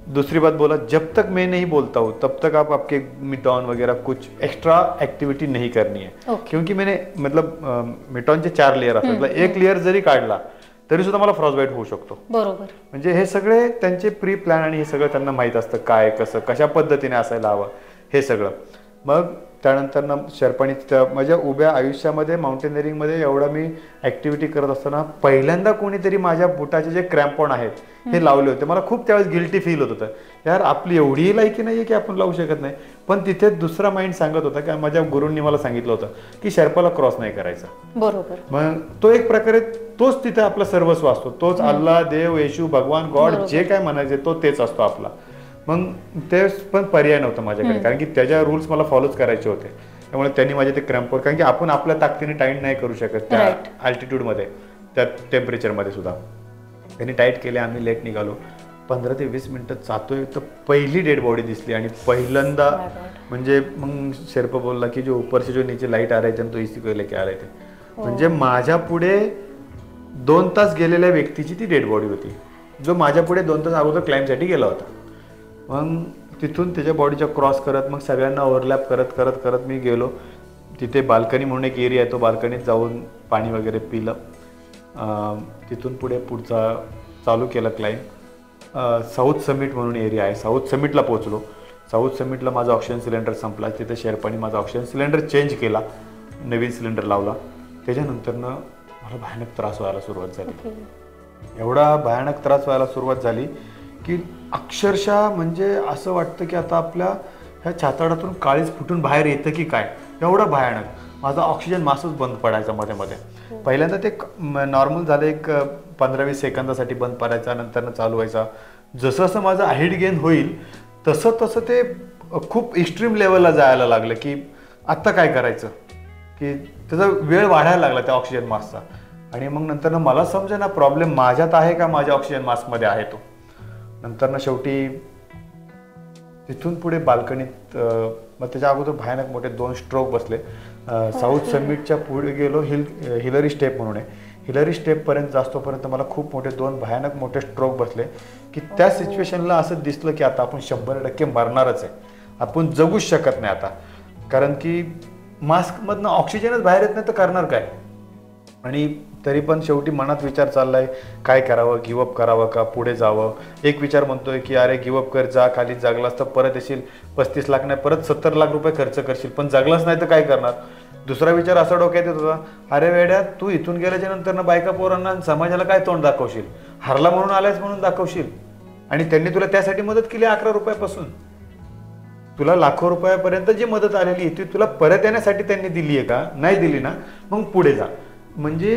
दूसरी बात बोला, जब तक मैं नहीं बोलता हूँ तब तक आप आपके मिटॉन वगैरह कुछ एक्स्ट्रा एक्टिव्हिटी नहीं करनी है। क्योंकि मैंने मतलब मिटॉनचे 4 लेअर असतात, एक लेअर जरी काढला तरी सुद्धा मला फ्रॉस्टबाईट होऊ शकतो। बरोबर, म्हणजे हे सगळे त्यांचे प्री प्लॅन आणि हे सगळं त्यांना माहित असतं, काय कसं कशा पद्धतीने असायला हवं हे सगळं। मग त्यानंतर ना शेर्पाणी माझ्या उभ्या आयुष्यामध्ये माउंटेनिअरिंगमध्ये एवढा मी ऍक्टिव्हिटी करत असताना पहिल्यांदा कोणीतरी माझ्या बुटाचे जे क्रॅम्पॉन आहेत हे लावले होते। मला खूप त्यावेळेस गिल्टी फील होत होतं, यार आपली एवढीही लायकी नाहीये की आपण लावू शकत नाही। पण तिथे दुसरा माइंड सांगत होता की माझ्या गुरूंनी मला सांगितलं होतं की शेर्पाला क्रॉस नाही करायचा। बरोबर, मग तो एक प्रकारे तोच तिथे आपला सर्वस्व असतो, तोच अल्लाह, देव, येशू, भगवान, गॉड जे काय म्हणायचे तो तेच असतो आपला। मग ते पण पर्याय नव्हता माझ्याकडे, कारण की त्याच्या रूल्स मला फॉलोच करायचे होते। त्यामुळे त्यांनी माझे ते क्रॅम्पवर, कारण की आपण आपल्या ताकदीने टाईट नाही करू शकत त्या अल्टिट्यूडमध्ये, त्या टेम्परेचरमध्ये सुद्धा। त्यांनी टाईट केले, आम्ही लेट निघालो। 15 ते 20 मिनिटं जातोय तर पहिली डेड बॉडी दिसली आणि पहिल्यांदा म्हणजे मग शेर्पा बोलला की जो ऊपर से जो नीचे लाईट आ रहे थे तो इसी को लेके आ रहे थे। म्हणजे माझ्या पुढे 2 तास गेलेल्या व्यक्तीची ती डेड बॉडी होती, जो माझ्या पुढे 2 तास अगोदर क्लाइमसाठी गेला होता। मग तिथून त्याच्या बॉडीच्या क्रॉस करत मग सगळ्यांना ओव्हरलॅप करत करत करत मी गेलो। तिथे बाल्कनी म्हणून एक एरिया आहे, तो बाल्कनीत जाऊन पाणी वगैरे पिलं। तिथून पुढे पुढचा चालू केला क्लाइम। साऊथ समिट म्हणून एरिया आहे, साऊथ समिटला पोहोचलो। साऊथ समिटला माझा ऑक्सिजन सिलेंडर संपला, तिथे शेर्पानी माझा ऑक्सिजन सिलेंडर चेंज केला, नवीन सिलेंडर लावला। त्याच्यानंतरनं मला भयानक त्रास व्हायला सुरुवात झाली, एवढा भयानक त्रास व्हायला सुरुवात झाली की अक्षरशः म्हणजे असं वाटतं की आता आपल्या ह्या छाताडातून काळीज फुटून बाहेर येतं की काय, एवढा भयानक। माझा ऑक्सिजन मास्कच बंद पडायचा मध्ये मध्ये। पहिल्यांदा ते नॉर्मल झालं, एक 15-20 सेकंदासाठी बंद पडायचा, नंतर चालू व्हायचा। जसं जसं माझं हाईट गेन होईल तसं तसं ते खूप एक्स्ट्रीम लेवलला जायला लागलं की आत्ता काय करायचं, की त्याचा वेळ वाढायला लागला त्या ऑक्सिजन मास्कचा। आणि मग नंतर मला समजेना प्रॉब्लेम माझ्यात आहे का माझ्या ऑक्सिजन मास्कमध्ये आहे तो। नंतर ना शेवटी तिथून पुढे बाल्कनीत मग त्याच्या अगोदर भयानक मोठे 2 स्ट्रोक बसले। साऊथ समिटच्या पुढे गेलो, हिलरी स्टेप म्हणून आहे, हिलरी स्टेपपर्यंत जास्तोपर्यंत मला खूप मोठे 2 भयानक मोठे स्ट्रोक बसले की त्या सिच्युएशनला असं दिसलं की आता आपण 100% मरणारच आहे, आपण जगूच शकत नाही आता। कारण की मास्कमधनं ऑक्सिजनच बाहेर येत नाही तर करणार काय। आणि तरी पण शेवटी मनात विचार चाललाय काय करावं, गिवअप करावं का पुढे जावं। एक विचार म्हणतोय की अरे गिवअप कर, जा, खाली जगलास तर परत येशील, 35 लाख नाही परत 70 लाख रुपये खर्च करशील, पण जगलाच नाही तर काय करणार। दुसरा विचार असा डोक्यात येत होता, अरे वेड्या तू इथून गेल्याच्या नंतर ना बायका पोरांना समाजाला काय तोंड दाखवशील, हरला म्हणून आलायस म्हणून दाखवशील, आणि त्यांनी तुला त्यासाठी मदत केली 11 रुपयापासून, तुला लाखो रुपयापर्यंत जी मदत आलेली ती तुला परत येण्यासाठी त्यांनी दिली आहे का, नाही दिली ना, मग पुढे जा। म्हणजे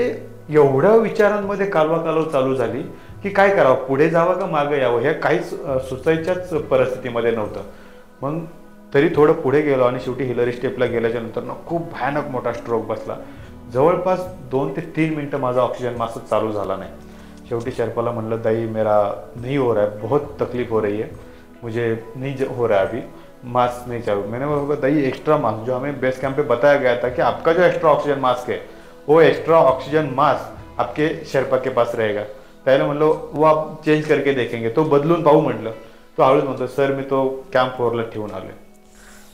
एवढ्या विचारांमध्ये कालवा चालू झाली की काय करावं, पुढे जावं का मागे यावं, हे काहीच सुचायच्याच परिस्थितीमध्ये नव्हतं। मग तरी थोडं पुढे गेलो आणि शेवटी हिलरी स्टेपला गेल्याच्या नंतर ना खूप भयानक मोठा स्ट्रोक बसला। जवळपास 2 ते 3 मिनटं माझा ऑक्सिजन मास्क चालू झाला नाही। शेवटी शेर्पाला म्हणलं दाई मेरा नहीं हो रहा है, बहुत तकलीफ हो रही है, मुझे नहीं हो रहा है अभी, मास्क नहीं चालू। मैंने बोला दाई एक्स्ट्रा मास्क जो हमें बेस कैंप पे बताया गया था कि आपका जो एक्स्ट्रा ऑक्सीजन मास्क है वो एक्स्ट्रा ऑक्सीजन मास्क आपके शेर्पा के पास रहेगा। त्याला म्हणलं वो आप चेंज करके देखेंगे, तो बदलून पाहू म्हटलं। तो हळूच म्हणतो सर मी तो कॅम्प 4ला ठेवून आलोय।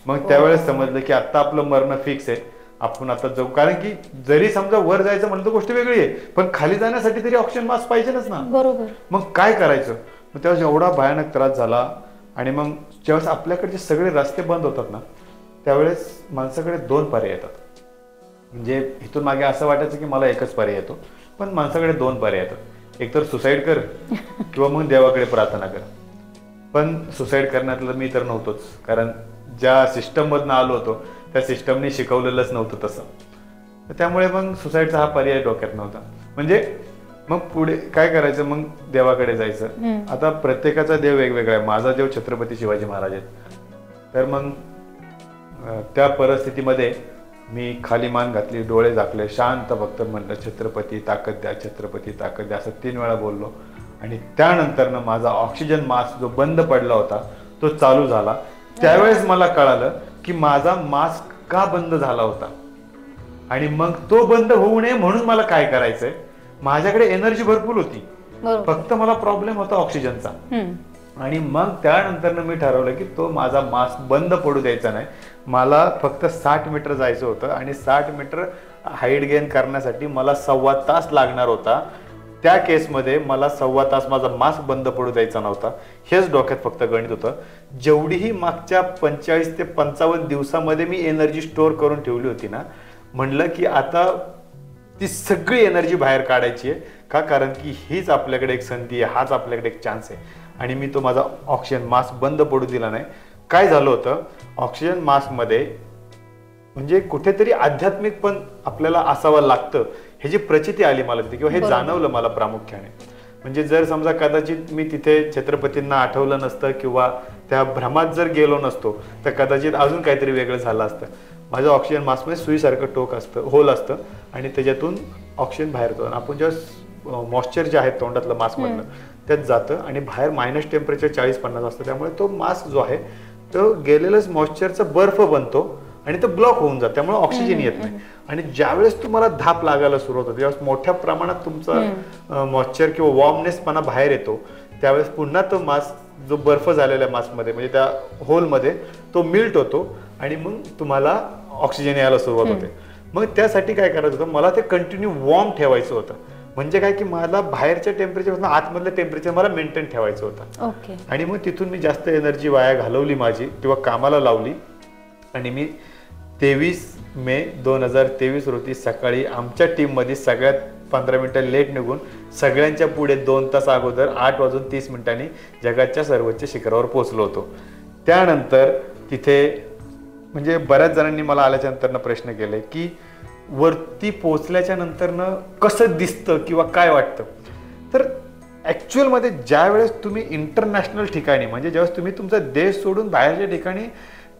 मग त्यावेळेस समजलं की आता आपलं मरणं फिक्स आहे, आपण आता जाऊ। कारण की जरी समजा वर जायचं म्हणलं तर गोष्ट वेगळी आहे, पण खाली जाण्यासाठी तरी ऑक्सिजन मास्क पाहिजेच ना। बरोबर, मग काय करायचं। मग त्यावेळेस एवढा भयानक त्रास झाला। आणि मग ज्यावेळेस आपल्याकडचे सगळे रस्ते बंद होतात ना त्यावेळेस माणसाकडे 2 पर्याय येतात। म्हणजे इथून मागे असं वाटायचं की मला एकच पर्याय येतो, पण माणसाकडे 2 पर्याय येतात, एक तर सुसाईड कर किंवा मग देवाकडे प्रार्थना कर। पण सुसाईड करण्यातलं मी तर नव्हतोच, कारण ज्या सिस्टममधनं आलो होतो त्या सिस्टमने शिकवलेलंच नव्हतं तसं। त्यामुळे मग सुसाईडचा हा पर्याय डोक्यात नव्हता। म्हणजे मग पुढे काय करायचं, मग देवाकडे जायचं। आता प्रत्येकाचा देव वेगवेगळा आहे, माझा देव छत्रपती शिवाजी महाराज आहेत। तर मग त्या परिस्थितीमध्ये मी खाली मान घातली, डोळे झाकले, शांत फक्त म्हणलं छत्रपती ताकद द्या, छत्रपती ताकद द्या, असं 3 वेळा बोललो। आणि त्यानंतरनं माझा ऑक्सिजन मास्क जो बंद पडला होता तो चालू झाला. त्यावेळेस मला कळालं की माझा मास्क का बंद झाला होता आणि मग तो बंद होऊ नये म्हणून मला काय करायचंय. माझ्याकडे एनर्जी भरपूर होती, फक्त मला प्रॉब्लेम होता ऑक्सिजनचा. आणि मग त्यानंतर मी ठरवलं की तो माझा मास्क बंद पडू द्यायचा नाही. मला फक्त 60 मीटर जायचं होतं आणि 60 मीटर हाईट गेन करण्यासाठी मला 1.25 तास लागणार होता. त्या केसमध्ये मला 1.25 तास माझा मास्क बंद पडू द्यायचा नव्हता. हेच डोक्यात फक्त गणित होतं. जेवढीही मागच्या 45 ते 55 दिवसामध्ये मी एनर्जी स्टोअर करून ठेवली होती ना, म्हणलं की आता ती सगळी एनर्जी बाहेर काढायची आहे. का? कारण की हीच आपल्याकडे एक संधी आहे, हाच आपल्याकडे एक चान्स आहे. आणि मी तो माझा ऑक्सिजन मास्क बंद पडू दिला नाही. काय झालं होतं, ऑक्सिजन मास्कमध्ये म्हणजे कुठेतरी आध्यात्मिक पण आपल्याला असावं लागतं हे जी प्रचिती आली मला तिथे, किंवा हे जाणवलं मला प्रामुख्याने. म्हणजे जर समजा कदाचित मी तिथे छत्रपतींना आठवलं नसतं किंवा त्या भ्रमात जर गेलो नसतो तर कदाचित अजून काहीतरी वेगळं झालं असतं. माझ्या ऑक्सिजन मास्कमध्ये सुईसारखं टोक असतं, होल असतं आणि त्याच्यातून ऑक्सिजन बाहेर येतो. आपण जेव्हा मॉइश्चर जे आहे तोंडातलं मास्कमधलं त्यात जातं आणि बाहेर मायनस टेम्परेचर 40-50 असतं. त्यामुळे तो मास्क जो आहे तो गेलेलंच मॉइश्चरचा बर्फ बनतो आणि तो ब्लॉक होऊन जातं, त्यामुळे ऑक्सिजन येत नाही. आणि ज्यावेळेस तुम्हाला धाप लागायला सुरुवात होते, त्यावेळेस मोठ्या प्रमाणात तुमचा मॉइश्चर किंवा वॉर्मनेसपणा बाहेर येतो, त्यावेळेस पुन्हा तो मास्क जो बर्फ झालेल्या मास्कमध्ये म्हणजे त्या होलमध्ये तो मिल्ट होतो आणि मग तुम्हाला ऑक्सिजन यायला सुरुवात होते. मग त्यासाठी काय करायचं होतं, मला ते कंटिन्यू वॉर्म ठेवायचं होतं. म्हणजे काय की मला बाहेरच्या टेम्परेचर आतमधलं टेम्परेचर मला मेंटेन ठेवायचं होतं. आणि मग तिथून मी जास्त एनर्जी वाया घालवली माझी किंवा कामाला लावली. आणि मी 23 मे 2023 रोजी सकाळी आमच्या टीममध्ये सगळ्यात 15 मिनिटं लेट निघून सगळ्यांच्या पुढे 2 तास अगोदर 8:30 जगाच्या सर्वोच्च शिखरावर पोहोचलो होतो. त्यानंतर तिथे म्हणजे बऱ्याच जणांनी मला आल्याच्या नंतर प्रश्न केले की वरती पोहोचल्याच्या नंतरनं कसं दिसतं किंवा काय वाटतं. तर ॲक्च्युअलमध्ये ज्या वेळेस तुम्ही इंटरनॅशनल ठिकाणी म्हणजे ज्यावेळेस तुम्ही तुमचा देश सोडून बाहेरच्या ठिकाणी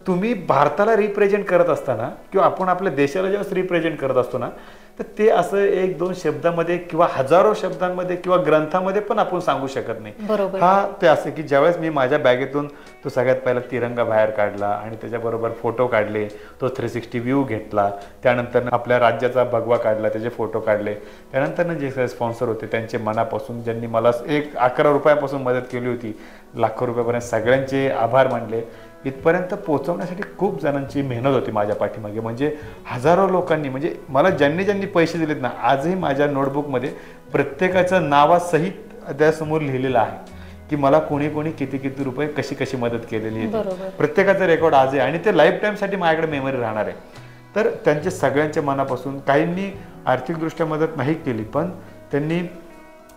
तुम्ही भारताला रिप्रेझेंट करत असताना किंवा आपण आपल्या देशाला ज्यावेळेस रिप्रेझेंट करत असतो ना, तर ते असं 1-2 शब्दामध्ये किंवा हजारो शब्दांमध्ये किंवा ग्रंथामध्ये पण आपण सांगू शकत नाही. हा ते असं की ज्यावेळेस मी माझ्या बॅगेतून तो सगळ्यात पहिला तिरंगा बाहेर काढला आणि त्याच्याबरोबर फोटो काढले, तो 360 व्ह्यू घेतला, त्यानंतर आपल्या राज्याचा भगवा काढला, त्याचे फोटो काढले, त्यानंतर जे स्पॉन्सर होते त्यांचे मनापासून ज्यांनी मला 11 रुपयापासून मदत केली होती, लाखो रुपयापर्यंत सगळ्यांचे आभार मानले. इथपर्यंत पोहोचवण्यासाठी खूप जणांची मेहनत होती माझ्या पाठीमागे. म्हणजे हजारो लोकांनी म्हणजे मला ज्यांनी पैसे दिलेत ना, आजही माझ्या नोटबुकमध्ये प्रत्येकाचं नावासहित त्यासमोर लिहिलेलं आहे की मला कोणी किती रुपये कशी मदत केलेली आहे. प्रत्येकाचं रेकॉर्ड आज आहे आणि ते लाईफ टाईमसाठी माझ्याकडे मेमरी राहणार आहे. तर त्यांचे सगळ्यांच्या मनापासून काहींनी आर्थिकदृष्ट्या मदत नाही केली, पण त्यांनी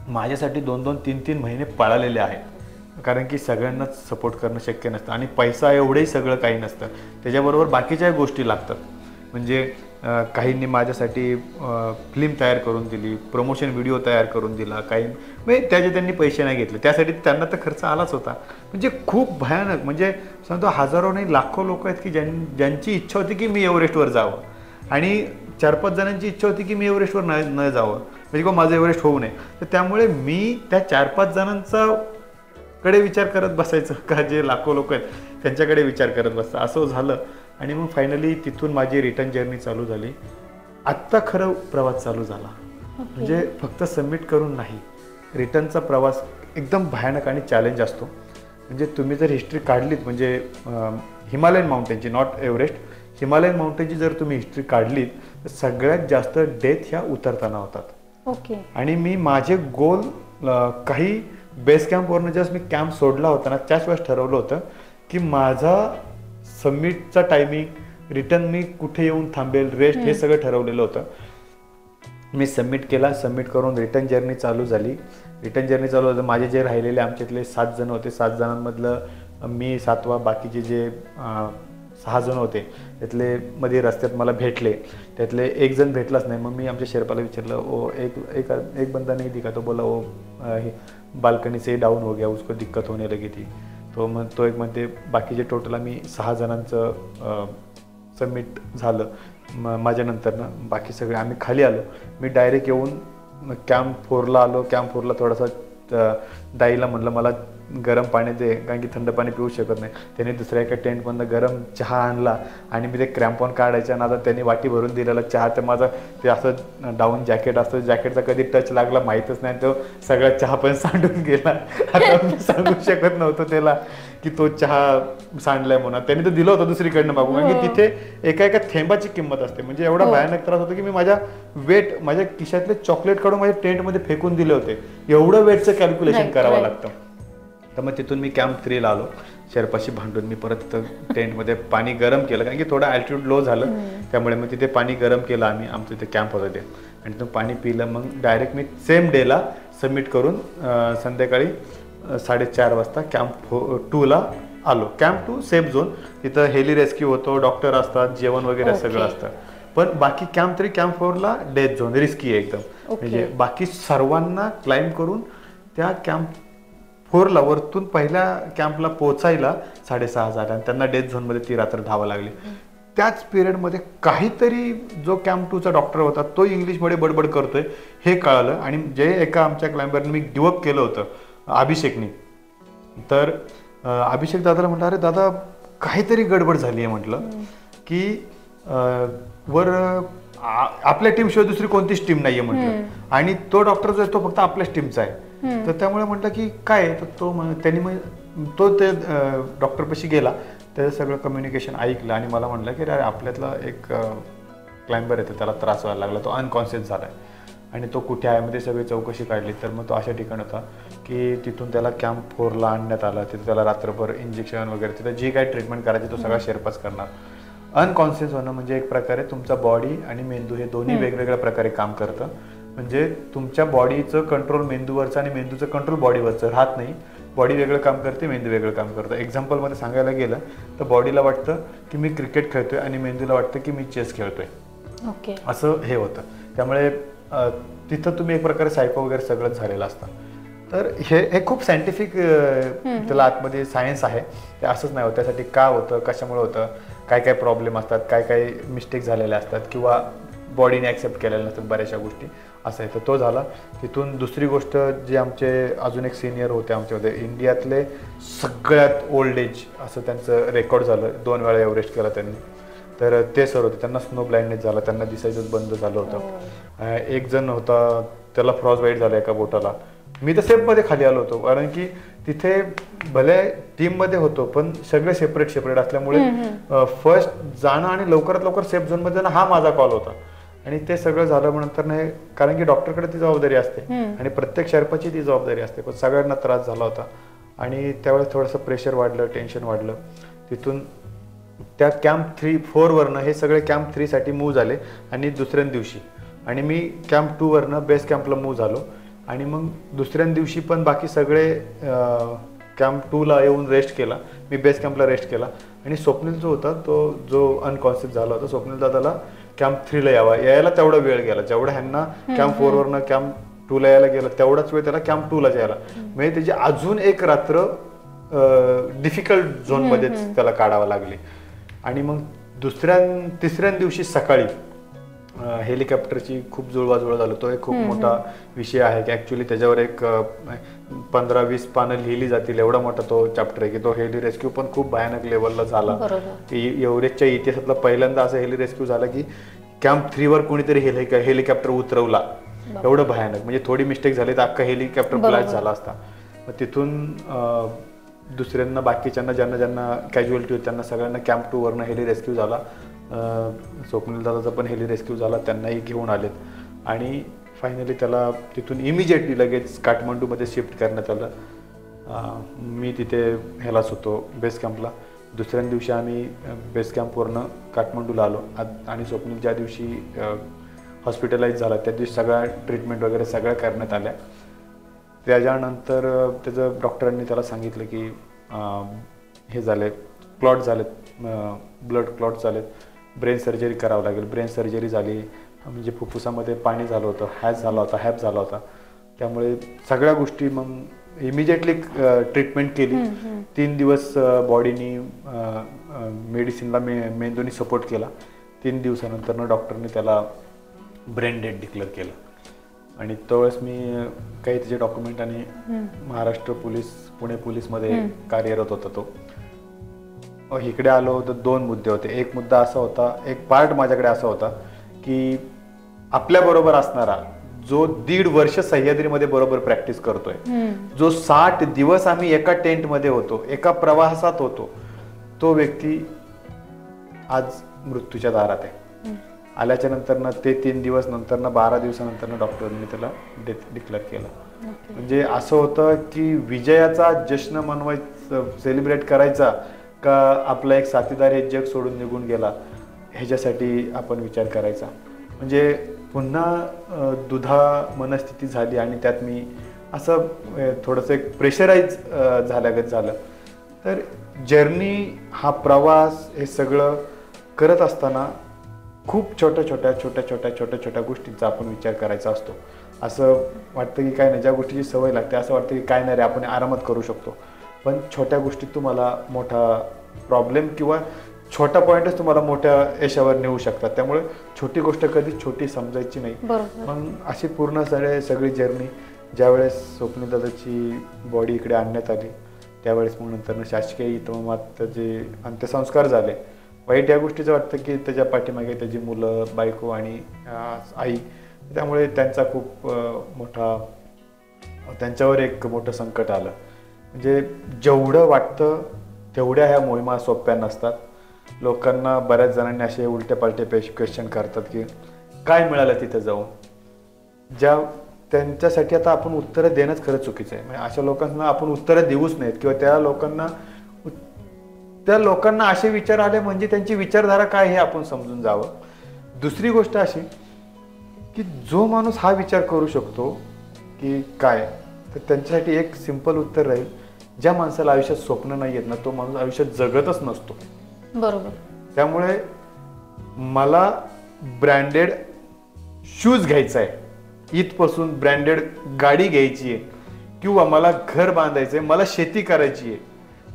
माझ्यासाठी 2-2, 3-3 महिने पळालेले आहेत. कारण की सगळ्यांनाच सपोर्ट करणं शक्य नसतं आणि पैसा एवढंही सगळं काही नसतं, त्याच्याबरोबर बाकीच्याही गोष्टी लागतात. म्हणजे काहींनी माझ्यासाठी फिल्म तयार करून दिली, प्रमोशन व्हिडिओ तयार करून दिला, काही म्हणजे त्याचे त्यांनी पैसे नाही घेतले, त्यासाठी त्यांना तर खर्च आलाच होता. म्हणजे खूप भयानक, म्हणजे सांगतो हजारो नाही लाखो लोक आहेत की ज्यांची इच्छा होती की मी एव्हरेस्टवर जावं आणि 4-5 जणांची इच्छा होती की मी एव्हरेस्टवर न जावं, म्हणजे किंवा माझं एव्हरेस्ट होऊ नये. तर त्यामुळे मी त्या 4-5 जणांचा कडे विचार करत बसायचं का जे लाखो लोक आहेत त्यांच्याकडे विचार करत बसतं, असं झालं. आणि मग फायनली तिथून माझी रिटर्न जर्नी चालू झाली. आत्ता खरं प्रवास चालू झाला. म्हणजे फक्त सबमिट करून नाही, रिटर्नचा प्रवास एकदम भयानक आणि चॅलेंज असतो. म्हणजे तुम्ही जर हिस्ट्री काढलीत म्हणजे हिमालयन माउंटेनची, नॉट एव्हरेस्ट, हिमालयन माउंटेनची जर तुम्ही हिस्ट्री काढलीत तर सगळ्यात जास्त डेथ ह्या उतरताना होतात. आणि मी माझे गोल काही बेस कॅम्पवरनं जस्ट मी कॅम्प सोडला होता ना, त्याच वेळेस ठरवलं होतं की माझा सबमिटचा टायमिंग, रिटर्न मी कुठे येऊन थांबेल, रेस्ट, हे सगळं ठरवलेलं होतं. मी सबमिट केला, सबमिट करून रिटर्न जर्नी चालू झाली. रिटर्न जर्नी चालू होतं. माझे जे राहिलेले आमच्यातले 7 जण होते, 7 जणांमधलं मी 7वा, बाकीचे जे 6 जण होते त्यातले मध्ये रस्त्यात मला भेटले, त्यातले एक जण भेटलाच नाही. मग मी आमच्या शेर्पाला विचारलं, ओ एक बंदा नहीं दिखा, तो बोला वो बाल्कनी से डाऊन हो गया, उसको दिक्कत होने लगी थी. तो एक म्हणते बाकीचे टोटल आम्ही 6 जणांचं सबमिट झालं. माझ्यानंतरनं बाकी सगळे आम्ही खाली आलो. मी डायरेक्ट येऊन कॅम्प 4ला आलो. कॅम्प 4ला थोडासा दाईला म्हणलं मला गरम पाणी दे, कारण की थंड पाणी पिऊ शकत नाही. त्याने दुसऱ्या एका टेंटमधनं गरम चहा आणला आणि मी ते क्रॅम्पॉन काढायच्या नादात त्यांनी वाटी भरून दिलेला चहा. तर माझं ते असं डाऊन जॅकेट असतं, जॅकेटचा कधी टच लागला माहीतच नाही, तो सगळा चहा पण सांडून गेला. आता मी सांगू शकत नव्हतं त्याला की तो चहा सांडलाय म्हणून. त्यांनी तर दिलं होतं दुसरीकडनं मागून, कारण की तिथे एका एका थेंबाची किंमत असते. म्हणजे एवढा भयानक त्रास होतो की मी माझ्या खिशातले चॉकलेट काढून माझ्या टेंटमध्ये फेकून दिले होते. एवढं वेटचं कॅल्क्युलेशन करावं लागतं. तर मग तिथून मी कॅम्प 3 ला आलो. शेर्पाशी भांडून मी परत टेंटमध्ये पाणी गरम केलं, कारण की थोडं अल्टिट्यूड लो झालं, त्यामुळे मग तिथे पाणी गरम केलं आम्ही. आमचं तिथे कॅम्प होतं ते, आणि तिथून पाणी पिलं. मग डायरेक्ट मी सेम डेला सबमिट करून संध्याकाळी 4:30 वाजता कॅम्प 2 ला आलो. कॅम्प 2 सेफ झोन, तिथं हेली रेस्क्यू होतो, डॉक्टर असतात, जेवण वगैरे सगळं असतं. पण बाकी कॅम्प 3 कॅम्प 4 ला डेथ झोन, रिस्की आहे एकदम. म्हणजे बाकी सर्वांना क्लाइंब करून त्या कॅम्प 4 ला वरतून पहिल्या कॅम्पला पोहोचायला 6:30 आणि त्यांना डेथ झोनमध्ये ती रात्र धावा लागली. त्याच पिरियडमध्ये काहीतरी जो कॅम्प 2 चा डॉक्टर होता तो इंग्लिशमध्ये बडबड करतोय हे कळालं. आणि जे एका आमच्या क्लाइंबरने मी गिवअप केलं होतं अभिषेकनी, तर अभिषेक दादाला म्हटलं अरे दादा काहीतरी गडबड झाली आहे. म्हटलं की वर आपल्या टीमशिवाय दुसरी कोणतीच टीम नाहीये म्हटलं, आणि तो डॉक्टर जो आहे तो फक्त आपल्याच टीमचा आहे. तर त्यामुळे म्हटलं की काय, तर त्यांनी मग तो ते डॉक्टरपाशी गेला, त्याचं सगळं कम्युनिकेशन ऐकलं आणि मला म्हटलं की अरे आपल्यातला एक क्लाइंबर येतो, त्याला त्रास व्हायला लागला, तो अनकॉन्शियस झाला आहे आणि तो कुठे आहे. मध्ये सगळी चौकशी काढली तर मग तो अशा ठिकाणी होता की तिथून त्याला कॅम्प 4 ला आणण्यात आला. तिथं त्याला रात्रभर इंजेक्शन वगैरे, तिथं जी काही ट्रीटमेंट करायची तो सगळा शेर्पाच करणार. अनकॉन्शियस होणं म्हणजे एक प्रकारे तुमचा बॉडी आणि मेंदू हे दोन्ही वेगवेगळ्या प्रकारे काम करतं. म्हणजे तुमच्या बॉडीचं कंट्रोल मेंदूवरचं आणि मेंदूचं कंट्रोल बॉडीवरचं राहत नाही. बॉडी वेगळं काम करते, मेंदू वेगळं काम करतं. एक्झाम्पलमध्ये सांगायला गेलं तर बॉडीला वाटतं की मी क्रिकेट खेळतोय आणि मेंदूला वाटतं की मी चेस खेळतोय. ओके, असं हे होतं. त्यामुळे तिथं तुम्ही एक प्रकारे सायको वगैरे सगळंच झालेलं असतं. तर हे खूप सायंटिफिक त्याला आतमध्ये सायन्स आहे. ते असंच नाही होतं, त्यासाठी का होतं, कशामुळे होतं, काय काय प्रॉब्लेम असतात, काय काय मिस्टेक झालेल्या असतात किंवा बॉडीने ॲक्सेप्ट केलेल्या नसतात बऱ्याचशा गोष्टी, असं आहे. तर तो झाला. तिथून दुसरी गोष्ट जी आमचे अजून एक सिनियर होते आमच्यामध्ये, इंडियातले सगळ्यात ओल्ड एज असं त्यांचं रेकॉर्ड झालं. 2 वेळा एव्हरेस्ट केला त्यांनी. तर ते सर होते, त्यांना स्नो ब्लाइंडनेस झाला, त्यांना दिसायचंच बंद झालं होतं. एक जण होता, त्याला फ्रॉस्ट बाईट झाला एका बोटाला. मी तर सेफमध्ये खाली आलो होतो, कारण की तिथे भले टीममध्ये होतो पण सगळे सेपरेट असल्यामुळे फर्स्ट जाणं आणि लवकरात लवकर सेफ झोनमध्ये जाणं हा माझा कॉल होता. आणि ते सगळं झालं नंतर नाही, कारण की डॉक्टरकडे ती जबाबदारी असते आणि प्रत्येक शेर्पाची ती जबाबदारी असते. पण सगळ्यांना त्रास झाला होता आणि त्यावेळेस थोडंसं प्रेशर वाढलं, टेन्शन वाढलं. तिथून त्या कॅम्प 4 वरनं हे सगळे कॅम्प 3 साठी मूव्ह झाले आणि दुसऱ्या दिवशी, आणि मी कॅम्प 2 वरनं बेस कॅम्पला मूव्ह झालो. आणि मग दुसऱ्या दिवशी पण बाकी सगळे कॅम्प 2 ला येऊन रेस्ट केला. मी बेस कॅम्पला रेस्ट केला. आणि स्वप्नील जो होता, तो जो अनकॉन्शियस झाला होता, स्वप्नील दादाला कॅम्प 3 ला यायला तेवढा वेळ गेला. जेवढा ह्यांना कॅम्प 4 वरनं कॅम्प 2 ला यायला गेला तेवढाच वेळ त्याला कॅम्प 2 ला यायला. म्हणजे त्याची अजून एक रात्र डिफिकल्ट झोनमध्येच त्याला काढावं लागली. आणि मग तिसऱ्या दिवशी सकाळी हेलिकॉप्टरची खूप जुळवाजुळव झालं. तो एक खूप मोठा विषय आहे की ॲक्च्युली त्याच्यावर एक 15-20 पानं लिहिली जातील, एवढा मोठा तो चॅप्टर आहे की तो हेली रेस्क्यू पण खूप भयानक लेवलला झाला. एव्हरेस्टच्या इतिहासातला पहिल्यांदा असं हेली रेस्क्यू झाला की कॅम्प 3 वर कोणीतरी हेलिकॉप्टर उतरवला. एवढं भयानक, म्हणजे थोडी मिस्टेक झाली तर अख्खा हेलिकॉप्टर ब्लास्ट झाला असता. मग तिथून दुसऱ्यांना, बाकीच्यांना ज्यांना कॅज्युअलिटी होती त्यांना सगळ्यांना कॅम्प 2 वरनं हेली रेस्क्यू झाला. स्वप्नील दादाचा पण हेली रेस्क्यू झाला, त्यांनाही घेऊन आलेत. आणि फायनली त्याला तिथून इमिजिएटली लगेच काठमांडूमध्ये शिफ्ट करण्यात आलं. मी तिथे ह्यालाच होतो बेस कॅम्पला. दुसऱ्या दिवशी आम्ही बेस कॅम्पवरनं काठमांडूला आलो. आणि स्वप्नील ज्या दिवशी हॉस्पिटलाइज झाला त्या दिवशी सगळ्या ट्रीटमेंट वगैरे सगळ्या करण्यात आल्या. त्याच्यानंतर त्याचं डॉक्टरांनी त्याला सांगितलं की हे झाले, क्लॉट झालेत, ब्लड क्लॉट झालेत, ब्रेन सर्जरी करावं लागेल. ब्रेन सर्जरी झाली म्हणजे फुफ्फुसामध्ये पाणी झालं होतं, हॅप झाला होता. त्यामुळे सगळ्या गोष्टी मग इमिजिएटली ट्रीटमेंट केली. 3 दिवस बॉडीनी मेडिसिनला मेंदूनी सपोर्ट केला. 3 दिवसानंतर डॉक्टरने त्याला ब्रेन डेड डिक्लेअर केलं. आणि त्यावेळेस मी काही त्याचे डॉक्युमेंट आणि महाराष्ट्र पोलीस पुणे पोलीसमध्ये कार्यरत होता तो. इकडे आलो तर 2 मुद्दे होते. एक मुद्दा असा होता, एक पार्ट माझ्याकडे असा होता की आपल्याबरोबर असणारा जो 1.5 वर्ष सह्याद्रीमध्ये बरोबर प्रॅक्टिस करतोय, जो 60 दिवस आम्ही एका टेंटमध्ये होतो, एका प्रवासात होतो, तो व्यक्ती आज मृत्यूच्या दारात आहे. आल्याच्या नंतर ते 3 दिवस नंतर 12 दिवसानंतर डॉक्टरांनी त्याला डेथ डिक्लेअर केला. म्हणजे असं होतं की विजयाचा जश्न मनवायचा, सेलिब्रेट करायचा का आपला एक साथीदार हे जग सोडून निघून गेला, ह्याच्यासाठी आपण विचार करायचा. म्हणजे पुन्हा दुधा मनस्थिती झाली आणि त्यात मी असं थोडंसं एक प्रेशराईज झाल्यागत झालं. तर जर्नी, हा प्रवास, हे सगळं करत असताना खूप छोट्या छोट्या गोष्टींचा आपण विचार करायचा असतो. असं वाटतं की काय नाही, ज्या गोष्टीची सवय लागते असं वाटतं की काय नाही रे, आपण आरामात करू शकतो. पण छोट्या गोष्टीत तुम्हाला मोठा प्रॉब्लेम किंवा छोटा पॉईंटच तुम्हाला मोठ्या यशावर नेऊ शकतात. त्यामुळे छोटी गोष्ट कधी छोटी समजायची नाही. मग अशी पूर्ण सगळी जर्नी ज्यावेळेस स्वप्नील दादाची बॉडी इकडे आणण्यात आली त्यावेळेस मग नंतर शासकीय इतमामात त्याचे अंत्यसंस्कार झाले. वाईट या गोष्टीचं वाटतं की त्याच्या पाठीमागे त्याची मुलं, बायको आणि आई, त्यामुळे त्यांचा खूप मोठा, त्यांच्यावर एक मोठं संकट आलं. म्हणजे जेवढं वाटतं तेवढ्या ह्या मोहिमा सोप्या नसतात. लोकांना, बऱ्याच जणांनी असे उलटे पालटे क्वेश्चन करतात की काय मिळालं तिथं जाऊन, त्यांच्यासाठी आता आपण उत्तरं देणंच खरं चुकीचं आहे. म्हणजे अशा लोकांना आपण उत्तरं देऊच नाहीत किंवा त्या लोकांना असे विचार आले म्हणजे त्यांची विचारधारा काय हे आपण समजून जावं. दुसरी गोष्ट अशी की जो माणूस हा विचार करू शकतो की काय, तर त्यांच्यासाठी एक सिंपल उत्तर राहील, ज्या माणसाला आयुष्यात स्वप्न नाही आहेत ना, तो माणूस आयुष्यात जगतच नसतो. बरोबर. त्यामुळे मला ब्रँडेड शूज घ्यायचा आहे, इथपासून ब्रँडेड गाडी घ्यायची आहे, किंवा मला घर बांधायचं आहे, मला शेती करायची आहे,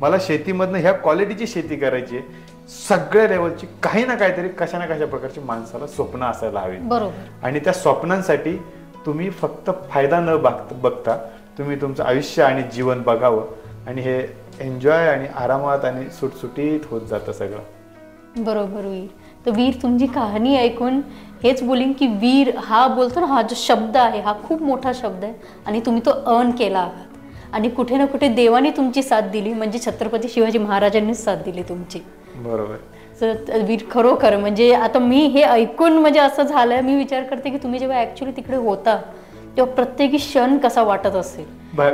मला शेतीमधनं ह्या क्वालिटीची शेती करायची आहे, सगळ्या लेवलची काही ना काहीतरी कशा ना कशा प्रकारची माणसाला स्वप्न असायला हवी. आणि त्या स्वप्नांसाठी तुम्ही फक्त फायदा न बघता तुम्ही तुमचं आयुष्य आणि जीवन बघावं, आणि हे एन्जॉय आणि आरामात आणि सुटसुटीत होत जातं सगळं. बरोबर वीर. तर वीर, तुमची कहाणी ऐकून हेच बोलीन की वीर हा बोलतो ना, हा जो शब्द आहे हा खूप मोठा शब्द आहे आणि तुम्ही तो अर्न केला आहात. आणि कुठे ना कुठे देवाने तुमची साथ दिली, म्हणजे छत्रपती शिवाजी महाराजांनीच साथ दिली तुमची. बरोबर. तर वीर, खरोखर म्हणजे आता मी हे ऐकून म्हणजे असं झालं, मी विचार करते की तुम्ही जेव्हा ॲक्च्युली तिकडे होता तेव्हा प्रत्येकी क्षण कसा वाटत असेल.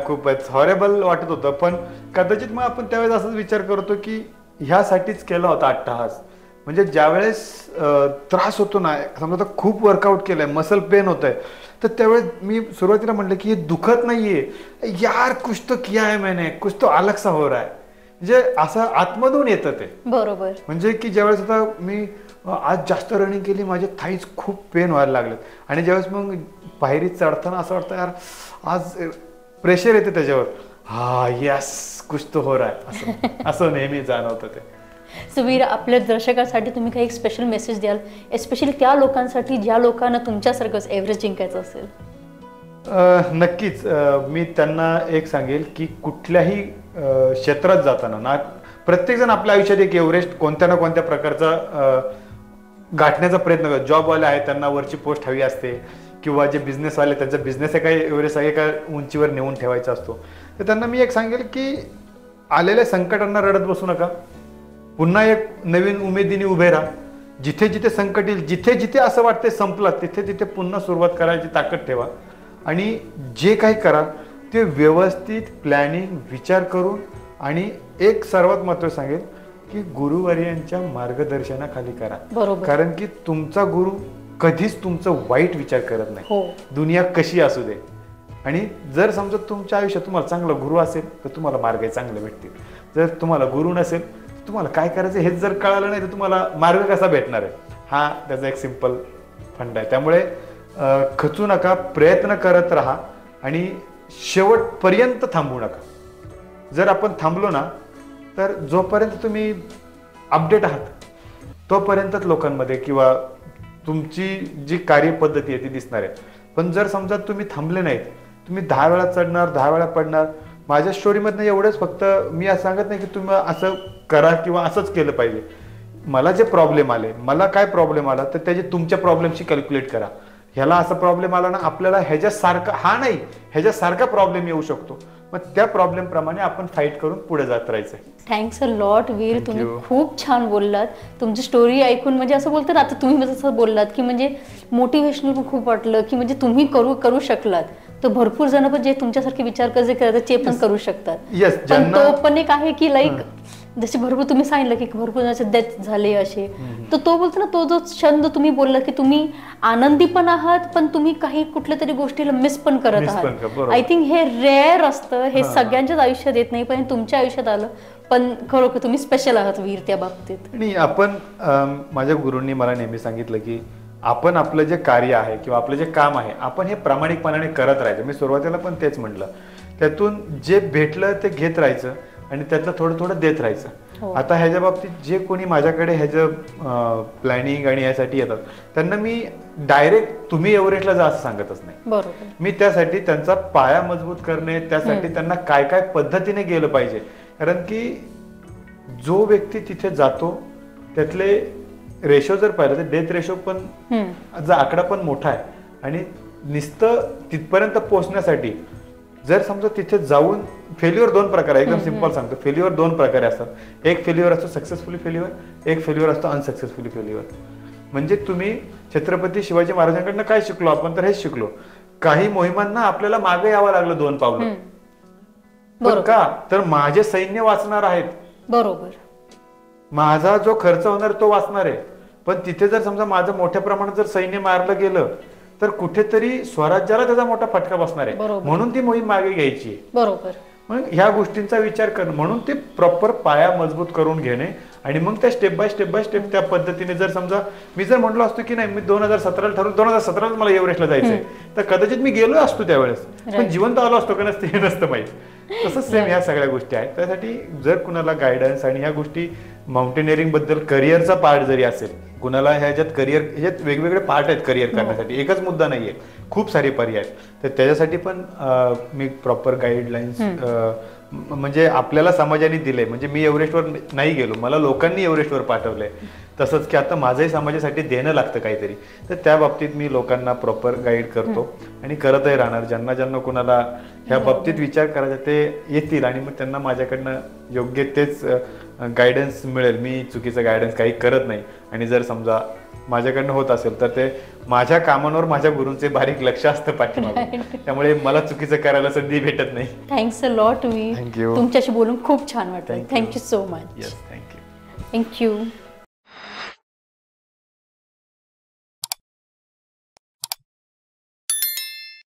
खूपच हॉरेबल वाटत होतं, पण कदाचित मग आपण त्यावेळेस असंच विचार करतो की ह्यासाठीच केला होता अट्टहास. म्हणजे ज्यावेळेस त्रास होतो ना, समजा खूप वर्कआउट केलंय, मसल पेन होत आहे, तर त्यावेळेस मी सुरुवातीला म्हटलं की हे दुखत नाहीये यार, कुछ तो किया है मैंने, कुछ तो अलग सा हो रहा है. म्हणजे असं आतमधून येतं ते. बरोबर. म्हणजे की ज्यावेळेस आता मी आज जास्त रनिंग केली, माझे थाईज खूप पेन व्हायला लागलेत, आणि ज्यावेळेस मग पायरी चढताना असं वाटतं यार आज प्रेशर येते त्याच्यावर, हा यस कुछ तो हो रहा है, असं नेहमी जाणवतं ते. सो वीर, आपल्या दर्शकांसाठी तुम्ही काही एक स्पेशल मेसेज द्याल, एस्पेशली त्या लोकांसाठी ज्या लोकांना तुमच्यासारखंच एव्हरेस्ट जिंकायचं असेल? नक्कीच मी त्यांना एक सांगेल की कुठल्याही क्षेत्रात जाताना ना, प्रत्येकजण आपल्या आयुष्यात एक एव्हरेस्ट कोणत्या ना कोणत्या प्रकारचा गाठण्याचा प्रयत्न करतो. जॉबवाले आहेत त्यांना वरची पोस्ट हवी असते, किंवा जे बिझनेसवाले त्यांचा बिझनेस एका एव्हरेस्ट एका उंचीवर नेऊन ठेवायचा असतो. तर त्यांना मी एक सांगेल की आलेल्या संकटांना रडत बसू नका, पुन्हा एक नवीन उमेदीने उभे राहा. जिथे जिथे संकट येईल, जिथे जिथे असं वाटते संपलं, तिथे तिथे पुन्हा सुरुवात करायची ताकद ठेवा, आणि जे काही करा ते व्यवस्थित प्लॅनिंग विचार करून, आणि एक सर्वात महत्त्वाचं सांगेल की गुरुवर्यांच्या मार्गदर्शनाखाली करा. कारण की तुमचा गुरु कधीच तुमचं वाईट विचार करत नाही, दुनिया कशी असू दे. आणि जर समजा तुमच्या आयुष्यात तुम्हाला चांगला गुरु असेल तर तुम्हाला मार्ग चांगले भेटतील. जर तुम्हाला गुरु नसेल, तुम्हाला काय करायचं हेच जर कळालं नाही तर तुम्हाला मार्ग कसा भेटणार आहे, हा त्याचा एक सिंपल फंड आहे. त्यामुळे खचू नका, प्रयत्न करत राहा, आणि शेवटपर्यंत थांबू नका. जर आपण थांबलो ना, तर जोपर्यंत तुम्ही अपडेट आहात तोपर्यंतच लोकांमध्ये किंवा तुमची जी कार्यपद्धती आहे ती दिसणार आहे. पण जर समजा तुम्ही थांबले नाहीत, तुम्ही 10 वेळा चढणार, 10 वेळा पडणार. माझ्या स्टोरीमधनं एवढंच, फक्त मी असं सांगत नाही की तुम्ही असं करा किंवा असंच केलं पाहिजे. मला जे प्रॉब्लेम आले, मला काय प्रॉब्लेम आला, तर त्याचे तुमच्या प्रॉब्लेमशी कॅल्क्युलेट करा. ह्याला असा प्रॉब्लेम आला ना, आपल्याला ह्याच्यासारखा हा नाही, ह्याच्यासारखा प्रॉब्लेम येऊ शकतो. मग त्या प्रॉब्लेम प्रमाणे आपण फाईट करून पुढे जात राहायचं. थँक्स अ लॉट वीर, तुम्ही खूप छान बोललात. तुमची स्टोरी ऐकून म्हणजे असं बोलतात, आता तुम्ही जसं बोललात की म्हणजे मोटिवेशनल पण खूप वाटलं की म्हणजे तुम्ही करू शकलात. तर भरपूर जण पण जे तुमच्यासारखे विचार कसे करतात ते पण करू शकतात. पण तो पण एक आहे की लाईक जसे भरपूर तुम्ही सांगितलं की भरपूर जणांचे डेथ झाले असे, तर तो बोलतो ना, तो जो छंद तुम्ही बोलला की तुम्ही आनंदी पण आहात, पण तुम्ही काही कुठल्या तरी गोष्टीला मिस पण करत आहात. आय थिंक हे रेअर असतं, हे सगळ्यांच्याच आयुष्यात येत नाही, पण तुमच्या आयुष्यात आलं. पण खरोखर तुम्ही स्पेशल आहात वीर त्या बाबतीत. आणि आपण माझ्या गुरूंनी मला नेहमी सांगितलं की आपण आपलं जे कार्य आहे किंवा आपलं जे काम आहे, आपण हे प्रामाणिकपणाने करत राहायचं. मी सुरुवातीला पण तेच म्हटलं, त्यातून जे भेटलं ते घेत राहायचं आणि त्यातलं थोडं थोडं देत राहायचं. आता ह्याच्या बाबतीत जे कोणी माझ्याकडे ह्याचं प्लॅनिंग आणि यासाठी येतात, त्यांना मी डायरेक्ट तुम्ही एव्हरेस्टला जा असं सांगतच नाही. बरोबर. मी त्यासाठी त्यांचा पाया मजबूत करणे, त्यासाठी त्यांना काय काय पद्धतीने गेलं पाहिजे. कारण की जो व्यक्ती तिथे जातो त्यातले रेशो जर पाहिलं तर डेथ रेशो पण आकडा पण मोठा आहे. आणि नुसतं तिथपर्यंत पोहोचण्यासाठी जर समजा तिथे जाऊन फेल्युअर 2 प्रकार आहे. एकदम सिंपल सांगतो, फेल्युअर 2 प्रकारे असतात. एक फेल्युअर असतो सक्सेसफुली फेल्युअर, एक फेल्युअर असतो अनसक्सेसफुली फेल्युअर. म्हणजे तुम्ही छत्रपती शिवाजी महाराजांकडनं काय शिकलो आपण, तर हेच शिकलो. काही मोहिमांना आपल्याला मागे यावं लागलं 2 पावलं. पण का, तर माझे सैन्य वाचणार आहेत. बरोबर. माझा जो खर्च होणार तो वाचणार आहे. पण तिथे जर समजा माझं मोठ्या प्रमाणात जर सैन्य मारलं गेलं तर कुठेतरी स्वराज्याला त्याचा मोठा फटका बसणार आहे. म्हणून ती मोहीम मागे घ्यायची. बरोबर. मग ह्या गोष्टींचा विचार करणं, म्हणून ते प्रॉपर पाया मजबूत करून घेणे आणि मग त्या स्टेप बाय स्टेप त्या पद्धतीने. जर समजा मी जर म्हटलो असतो की नाही, मी 2017 ठरवून 2017 मला एव्हरेस्टला जायचंय, तर कदाचित मी गेलो असतो त्यावेळेस, पण जिवंत आलो असतो का नसते हे नसतं माहीत. तसंच सेम ह्या सगळ्या गोष्टी आहेत. त्यासाठी जर कुणाला गायडन्स आणि ह्या गोष्टी माउंटेनिअरिंग बद्दल करिअरचा पार्ट जरी असेल, कुणाला ह्याच्यात ह्याच्यात वेगवेगळे पार्ट आहेत करिअर करण्यासाठी, एकच मुद्दा नाहीये, खूप सारे पर्याय आहेत. तर त्याच्यासाठी पण मी प्रॉपर गाईडलाईन्स म्हणजे आपल्याला समाजाने दिले. म्हणजे मी एव्हरेस्टवर नाही गेलो, मला लोकांनी एव्हरेस्टवर पाठवलंय. तसंच की आता माझंही समाजासाठी देणं लागतं काहीतरी, तर त्या बाबतीत मी लोकांना प्रॉपर गाईड करतो आणि करतही राहणार. ज्यांना ज्यांना कुणाला ह्या बाबतीत विचार करायचा ते येतील आणि मग त्यांना माझ्याकडनं योग्य तेच गायडन्स मिळेल. मी चुकीचं गायडन्स काही करत नाही. आणि जर समजा माझ्याकडनं होत असेल तर ते माझ्या कामांवर माझ्या गुरूंचे बारीक लक्ष असतं पाठीमागे, त्यामुळे मला चुकीचं करायला संधी भेटत नाही. थँक्स अ लॉट वीर, तुमच्याशी बोलून खूप छान वाटलं. Thank you so much. Yes, thank you. Thank you.